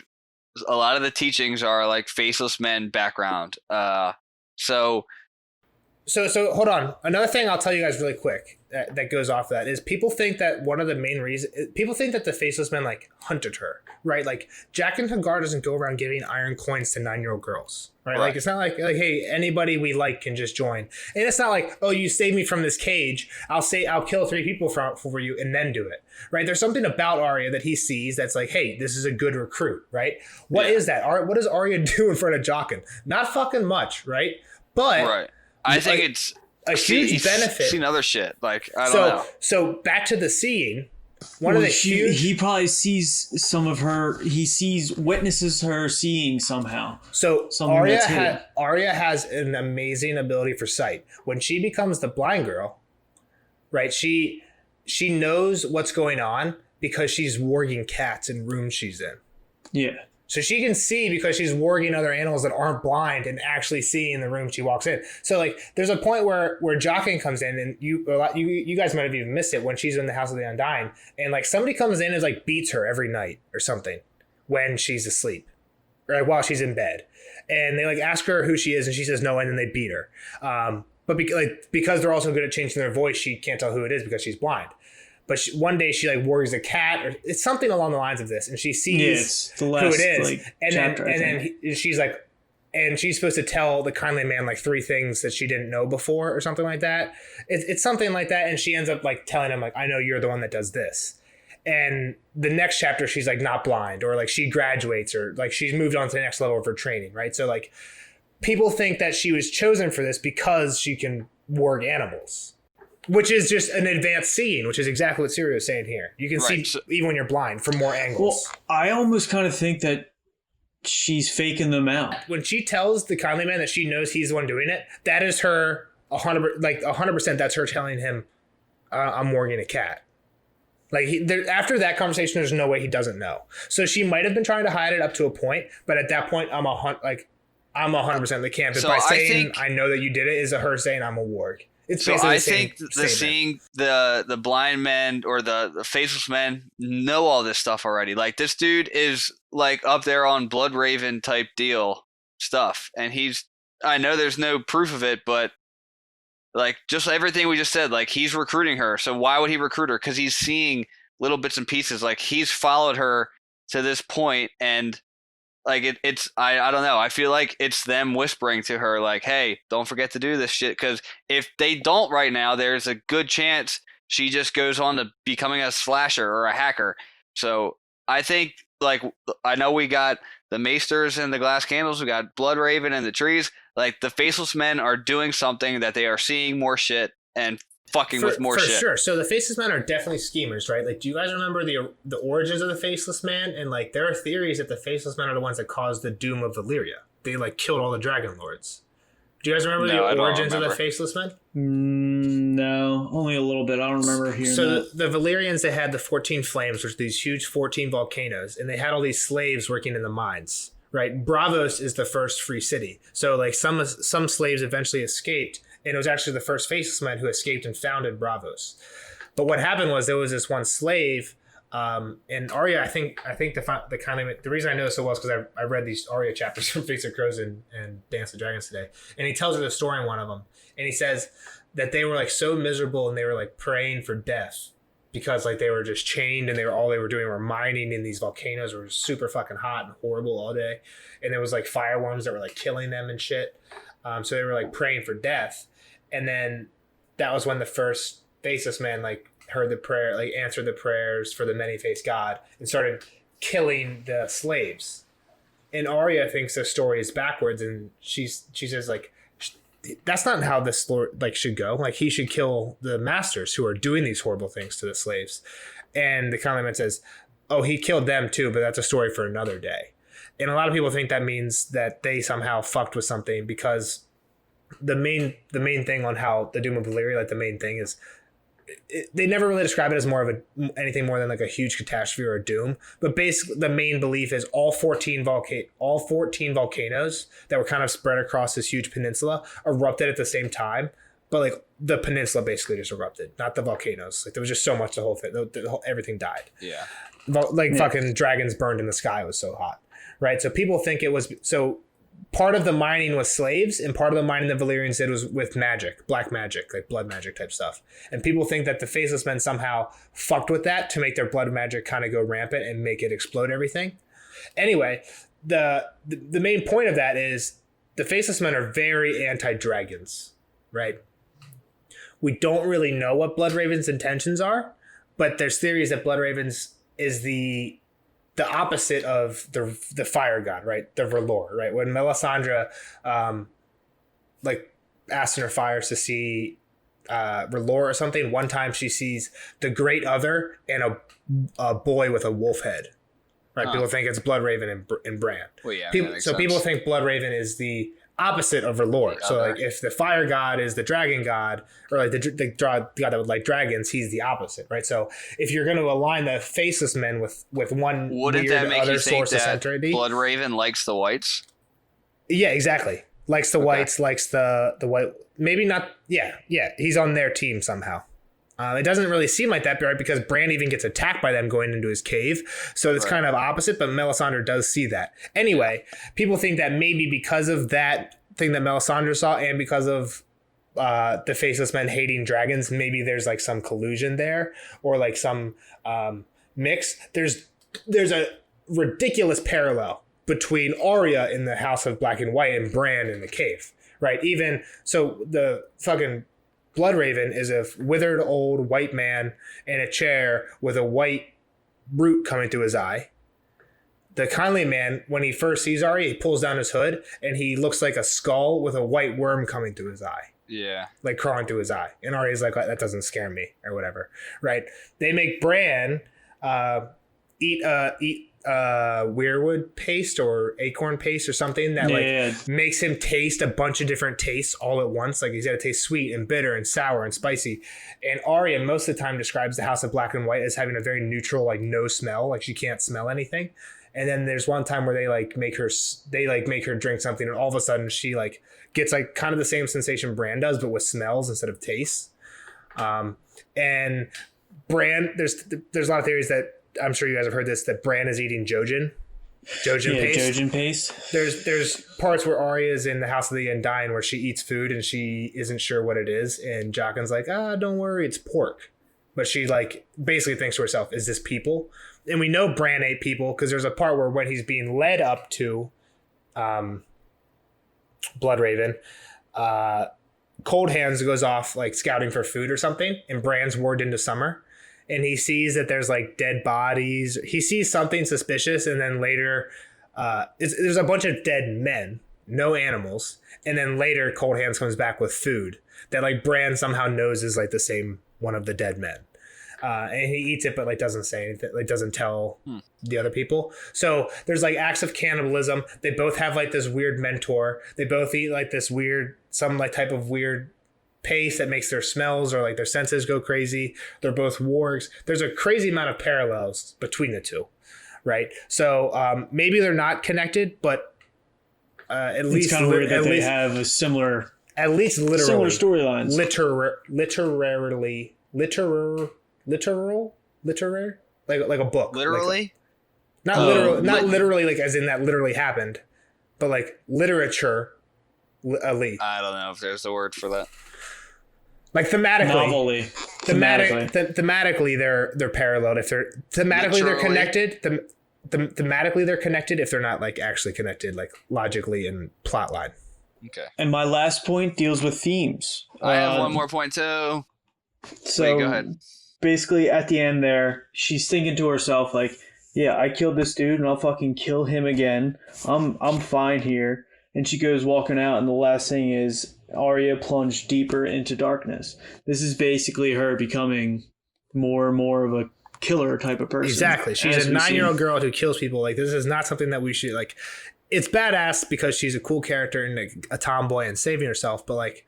a lot of the teachings are like Faceless Men background. So hold on. Another thing I'll tell you guys really quick that goes off that is people think that one of the main reasons people think that the Faceless Men like hunted her, right? Like Jack and Hagar doesn't go around giving iron coins to 9-year-old girls, right? Like it's not like hey, anybody we like can just join, and it's not like, oh, you saved me from this cage, I'll kill 3 people for you and then do it, right? There's something about Arya that he sees that's like, hey, this is a good recruit, right? What is that? What does Arya do in front of Jochen? Not fucking much, right? But right. I think it's a huge benefit. Seen other shit, like I don't know. So back to the seeing. He probably sees some of her. He witnesses her seeing somehow. So Arya has an amazing ability for sight. When she becomes the blind girl, right? She knows what's going on because she's warging cats in rooms she's in. Yeah. So she can see because she's warging other animals that aren't blind and actually see in the room she walks in. So like there's a point where Jochen comes in, and you guys might have even missed it when she's in the House of the Undying, and like somebody comes in and like beats her every night or something when she's asleep, or like while she's in bed, and they like ask her who she is and she says no, and then they beat her. But because they're also good at changing their voice, she can't tell who it is because she's blind. But one day she like wargs a cat, or it's something along the lines of this, and she sees who it is, like, and then she's like, and she's supposed to tell the kindly man like 3 things that she didn't know before, or something like that. It's something like that, and she ends up like telling him like, I know you're the one that does this. And the next chapter, she's like not blind, or like she graduates, or like she's moved on to the next level of her training, right? So like people think that she was chosen for this because she can warg animals. Which is just an advanced seeing, which is exactly what Syria is saying here. You can see even when you're blind from more angles. Well, I almost kind of think that she's faking them out. When she tells the kindly man that she knows he's the one doing it, that is her 100%. That's her telling him, "I'm warging a cat." Like after that conversation, there's no way he doesn't know. So she might have been trying to hide it up to a point, but at that point, I'm 100% the camp. By saying I know that you did it is her saying I'm a warg. It's so I think seeing the blind men or the Faceless Men know all this stuff already. Like this dude is like up there on Bloodraven type deal stuff, and I know there's no proof of it, but like just everything we just said, like he's recruiting her. So why would he recruit her? Because he's seeing little bits and pieces. Like he's followed her to this point, and like it's I don't know. I feel like it's them whispering to her like, hey, don't forget to do this shit. Because if they don't right now, there's a good chance she just goes on to becoming a slasher or a hacker. So I think like I know we got the Maesters and the Glass Candles. We got Bloodraven and the trees. Like the Faceless Men are doing something that they are seeing more shit and fucking with more shit. For sure. So the Faceless Men are definitely schemers, right? Like, do you guys remember the origins of the Faceless Man? And like, there are theories that the Faceless Men are the ones that caused the doom of Valyria. They like killed all the Dragon Lords. Do you guys remember the origins of the Faceless Men? No, only a little bit. I don't remember hearing that. So the Valyrians, they had the 14 Flames, which are these huge 14 volcanoes, and they had all these slaves working in the mines, right? Bravos is the first free city. So like some slaves eventually escaped, and it was actually the first Faceless Man who escaped and founded Bravos. But what happened was there was this one slave, and Arya, I think the reason I know so well is because I read these Arya chapters from Face of Crows and Dance of Dragons today, and he tells her the story in one of them, and he says that they were like so miserable and they were like praying for death because like they were just chained and all they were doing were mining in these volcanoes that were super fucking hot and horrible all day, and there was like fireworms that were like killing them and shit. So they were like praying for death, and then that was when the first Faceless Man like heard the prayer, like answered the prayers for the many-faced God and started killing the slaves. And Arya thinks the story is backwards, and she says like, that's not how this story like should go. Like he should kill the masters who are doing these horrible things to the slaves. And the Conleyman says, oh, he killed them too, but that's a story for another day. And a lot of people think that means that they somehow fucked with something, because the main thing on how the Doom of Valyria, like the main thing is, they never really describe it as more of anything more than like a huge catastrophe or a doom. But basically, the main belief is all 14 volcanoes that were kind of spread across this huge peninsula erupted at the same time. But like the peninsula basically just erupted, not the volcanoes. Like there was just so much, the whole thing, everything died. Yeah, fucking dragons burned in the sky. It was so hot, right? So people think it was so. Part of the mining was slaves, and part of the mining the Valyrians did was with magic, black magic, like blood magic type stuff. And people think that the Faceless Men somehow fucked with that to make their blood magic kind of go rampant and make it explode everything. Anyway, the main point of that is the Faceless Men are very anti-dragons, right? We don't really know what Bloodraven's intentions are, but there's theories that Bloodraven's is the opposite of the fire god, right? The R'hllor, right? When Melisandre like asked in her fires to see R'hllor or something, one time she sees the Great Other and a boy with a wolf head, right? People think it's Bloodraven and Bran. Well, yeah, people think Bloodraven is the opposite of R'hllor. So like if the fire god is the dragon god, or like the god that would like dragons, he's the opposite, right? So if you're going to align the Faceless Men with one wouldn't weird that make other you think source of that centrality, Bloodraven likes the whites? Yeah, exactly. Likes the whites, likes the white. Maybe not. Yeah. He's on their team somehow. It doesn't really seem like that, right? Because Bran even gets attacked by them going into his cave. So it's kind of opposite, but Melisandre does see that. Anyway, people think that maybe because of that thing that Melisandre saw and because of the Faceless Men hating dragons, maybe there's like some collusion there or like some mix. There's a ridiculous parallel between Arya in the House of Black and White and Bran in the cave, right? Even so, the fucking Bloodraven is a withered old white man in a chair with a white root coming through his eye. The kindly man, when he first sees Arya, he pulls down his hood and he looks like a skull with a white worm coming through his eye. Yeah. Like crawling through his eye. And Arya's like, that doesn't scare me or whatever, right? They make Bran eat weirwood paste or acorn paste or something that makes him taste a bunch of different tastes all at once. Like he's got to taste sweet and bitter and sour and spicy. And Arya most of the time describes the House of Black and White as having a very neutral, like no smell, like she can't smell anything. And then there's one time where they make her drink something, and all of a sudden she like gets like kind of the same sensation Bran does, but with smells instead of tastes. And Bran, there's a lot of theories that I'm sure you guys have heard this, that Bran is eating Jojen paste. Jojen paste. There's parts where Arya is in the House of the Undying where she eats food and she isn't sure what it is, and Jaqen's like, don't worry, it's pork. But she like basically thinks to herself, is this people? And we know Bran ate people because there's a part where when he's being led up to Bloodraven, Cold Hands goes off like scouting for food or something, and Bran's warged into Summer. And he sees that there's like dead bodies. He sees something suspicious, and then later there's a bunch of dead men, no animals. And then later Cold Hands comes back with food that like Bran somehow knows is like the same one of the dead men. And he eats it, but like doesn't say anything, like doesn't tell the other people. So there's like acts of cannibalism. They both have like this weird mentor. They both eat like this weird, some like type of weird paste that makes their smells or like their senses go crazy. They're both wargs. There's a crazy amount of parallels between the two, right? So maybe they're not connected, but at least it's kind of weird that they least, have a similar, at least similar literally storylines. Literal, like a book, Literally? Not literally, like as in that literally happened, but like literature. I don't know if there's a word for that. Like thematically, Novelly. thematically they're paralleled. If they're thematically they're connected. Thematically they're connected if they're not like actually connected, like logically and plot line. Okay. And my last point deals with themes. I have one more point too. So Wait, go ahead. Basically, at the end there, she's thinking to herself like, "Yeah, I killed this dude, and I'll fucking kill him again. I'm fine here." And she goes walking out, and the last thing is Arya plunged deeper into darkness. This is basically her becoming more and more of a killer type of person. Exactly. She's a 9-year-old girl who kills people. Like, this is not something that we should like. It's badass because she's a cool character and a tomboy and saving herself, but like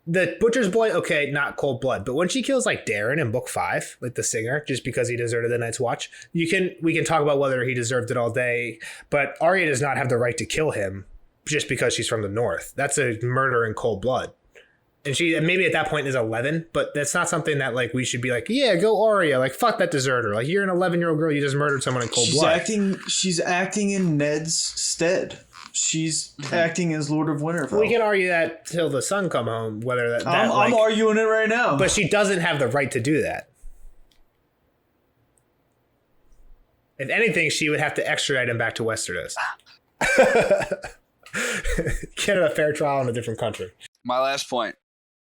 the butcher's boy, okay, not cold blood, but when she kills like Darren in book 5, like the singer, just because he deserted the Night's Watch, we can talk about whether he deserved it all day, but Arya does not have the right to kill him just because she's from the north. That's a murder in cold blood. And she maybe at that point is 11, but that's not something that like we should be like, yeah, go Arya, like fuck that deserter. Like you're an 11-year-old girl, you just murdered someone in cold blood. She's acting in Ned's stead. She's acting as Lord of Winterfell. We can argue that till the sun come home, whether that I'm arguing it right now. But she doesn't have the right to do that. If anything, she would have to extradite him back to Westeros. Get a fair trial in a different country. My last point.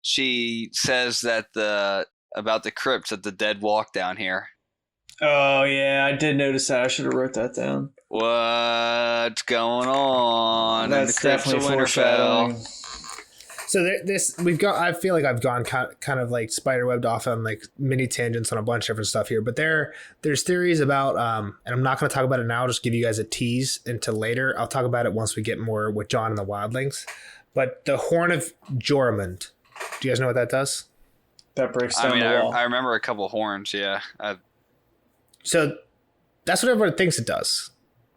She says that about the crypts that the dead walk down here. Oh yeah, I did notice that. I should have wrote that down. What's going on? That's in the Crypts definitely of foreshadowing. So I feel like I've gone kind of like spiderwebbed off on like mini tangents on a bunch of different stuff here, but there's theories about and I'm not going to talk about it now. I'll just give you guys a tease into later. I'll talk about it once we get more with Jon and the Wildlings. But the Horn of Joramun. Do you guys know what that does? That breaks down the wall. I remember a couple horns. Yeah. So that's what everyone thinks it does.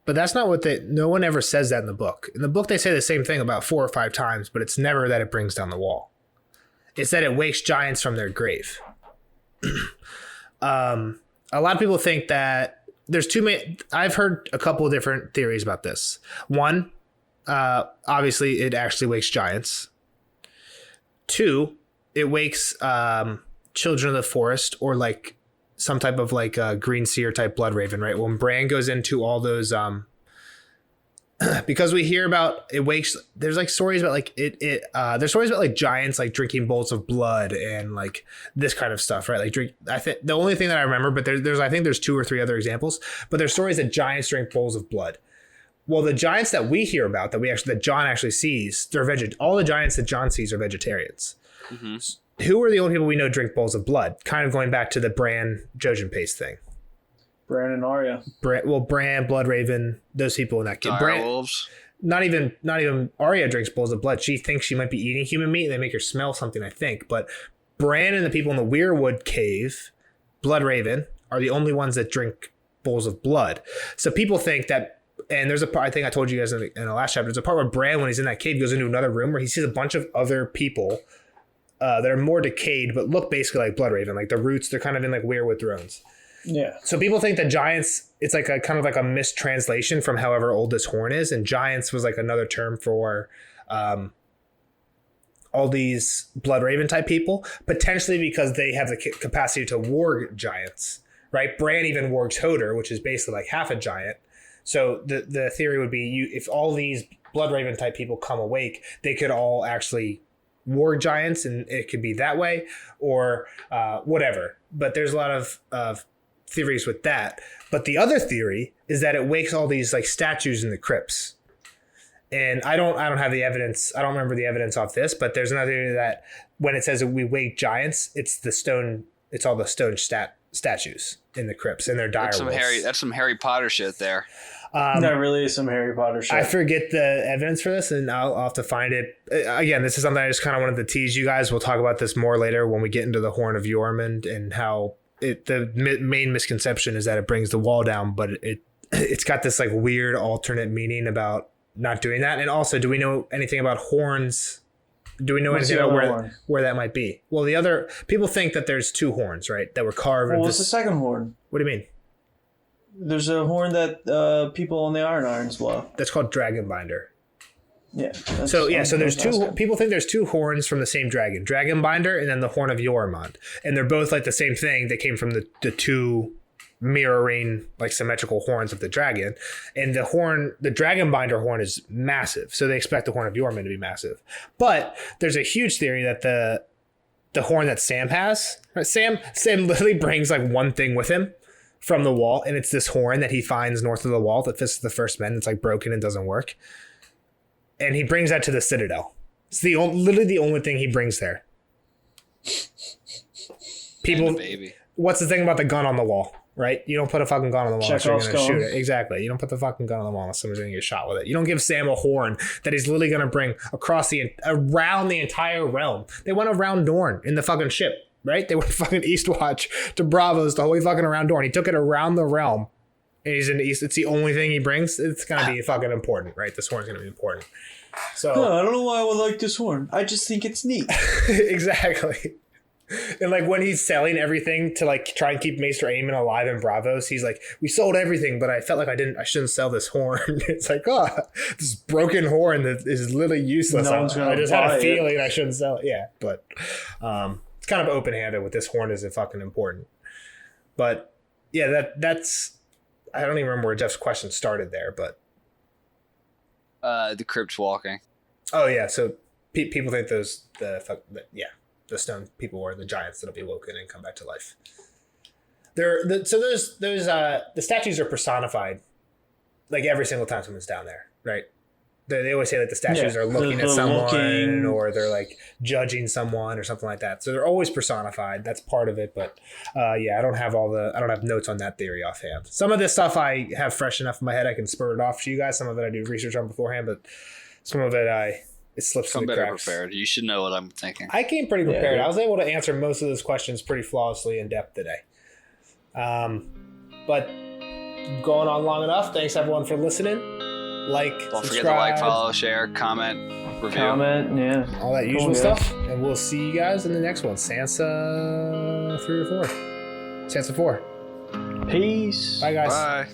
But that's not what no one ever says that in the book. In the book, they say the same thing about 4 or 5 times, but it's never that it brings down the wall. It's that it wakes giants from their grave. A lot of people think that there's too many. I've heard a couple of different theories about this. One, obviously, it actually wakes giants. 2, it wakes children of the forest or like some type of like green seer type blood raven, right? When Bran goes into all those because we hear about it wakes, there's like stories about like there's stories about like giants like drinking bowls of blood and like this kind of stuff, right? Like I think the only thing that I remember, but there's I think there's 2 or 3 other examples, but there's stories that giants drink bowls of blood. Well, the giants that we hear about that Jon actually sees, they're all the giants that Jon sees are vegetarians. Mm-hmm. Who are the only people we know drink bowls of blood? Kind of going back to the Bran Jojen paste thing. Bran and Arya. Bran, Bloodraven, those people in that kid. Wolves. Not even Arya drinks bowls of blood. She thinks she might be eating human meat and they make her smell something, I think. But Bran and the people in the Weirwood cave, Bloodraven, are the only ones that drink bowls of blood. So people think that, and there's a part, I think I told you guys in the last chapter, there's a part where Bran, when he's in that cave, goes into another room where he sees a bunch of other people that are more decayed, but look basically like Bloodraven. Like the roots, they're kind of in like Weirwood thrones. Yeah. So people think that giants, it's like a kind of like a mistranslation from however old this horn is. And giants was like another term for all these Bloodraven type people, potentially because they have the capacity to warg giants, right? Bran even wargs Hodor, which is basically like half a giant. So the theory would be if all these Bloodraven type people come awake, they could all actually warg giants, and it could be that way or whatever. But there's a lot of theories with that. But the other theory is that it wakes all these like statues in the crypts. And I don't have the evidence. I don't remember the evidence off this, but there's another theory that when it says that we wake giants, it's all the stone statues in the crypts and their dire wolves. That's some Harry Potter shit there. That really is some Harry Potter shit. I forget the evidence for this, and I'll have to find it. Again, this is something I just kind of wanted to tease you guys. We'll talk about this more later when we get into the Horn of Joramun and how the main misconception is that it brings the wall down, but it's got this like weird alternate meaning about not doing that. And also, do we know anything about horns? Do we know anything about where that might be? Well, the other people think that there's 2 horns, right? That were carved. Well, what's the second horn? What do you mean? There's a horn that people on the Iron Irons blow. That's called Dragonbinder. Yeah. So there's 2. People think there's 2 horns from the same dragon, Dragonbinder, and then the horn of Yoramond, and they're both like the same thing. They came from the 2 mirroring like symmetrical horns of the dragon, and the Dragonbinder horn is massive. So they expect the horn of Yoramond to be massive. But there's a huge theory that the horn that Sam has, right? Sam literally brings like one thing with him from the wall, and it's this horn that he finds north of the wall that fits the first men. It's like broken and doesn't work. And he brings that to the Citadel. It's literally the only thing he brings there. People, what's the thing about the gun on the wall, right? You don't put a fucking gun on the wall unless you're going to shoot it. Exactly. You don't put the fucking gun on the wall unless somebody's going to get shot with it. You don't give Sam a horn that he's literally going to bring around the entire realm. They went around Dorne in the fucking ship, right? They went fucking Eastwatch to Bravos the whole way fucking around Dorne. He took it around the realm. And he's in the East. It's the only thing he brings. It's going to be fucking important, right? This horn's going to be important. So I don't know why I would like this horn. I just think it's neat. Exactly. And like when he's selling everything to like try and keep Maester Aemon alive in Bravos, he's like, we sold everything, but I felt like I shouldn't sell this horn. It's like, this broken horn that is literally useless. I just had a feeling I shouldn't sell it. Yeah, but it's kind of open-handed with this horn isn't fucking important. But yeah, that's I don't even remember where Jeff's question started there, but the crypts walking. Oh yeah, so people think the stone people are the giants that'll be woken and come back to life. The statues are personified like every single time someone's down there, right? They always say that the statues are looking at someone or they're like judging someone or something like that. So they're always personified. That's part of it. But I don't have notes on that theory offhand. Some of this stuff I have fresh enough in my head I can spur it off to you guys. Some of it I do research on beforehand, but some of it it slips through the cracks. Prepared. You should know what I'm thinking. I came pretty prepared. I was able to answer most of those questions pretty flawlessly in depth today. But going on long enough. Thanks everyone for listening. Don't forget to like, follow, share, comment, review. All that usual stuff. And we'll see you guys in the next one. Sansa 3 or 4. Sansa 4. Peace. Bye guys. Bye.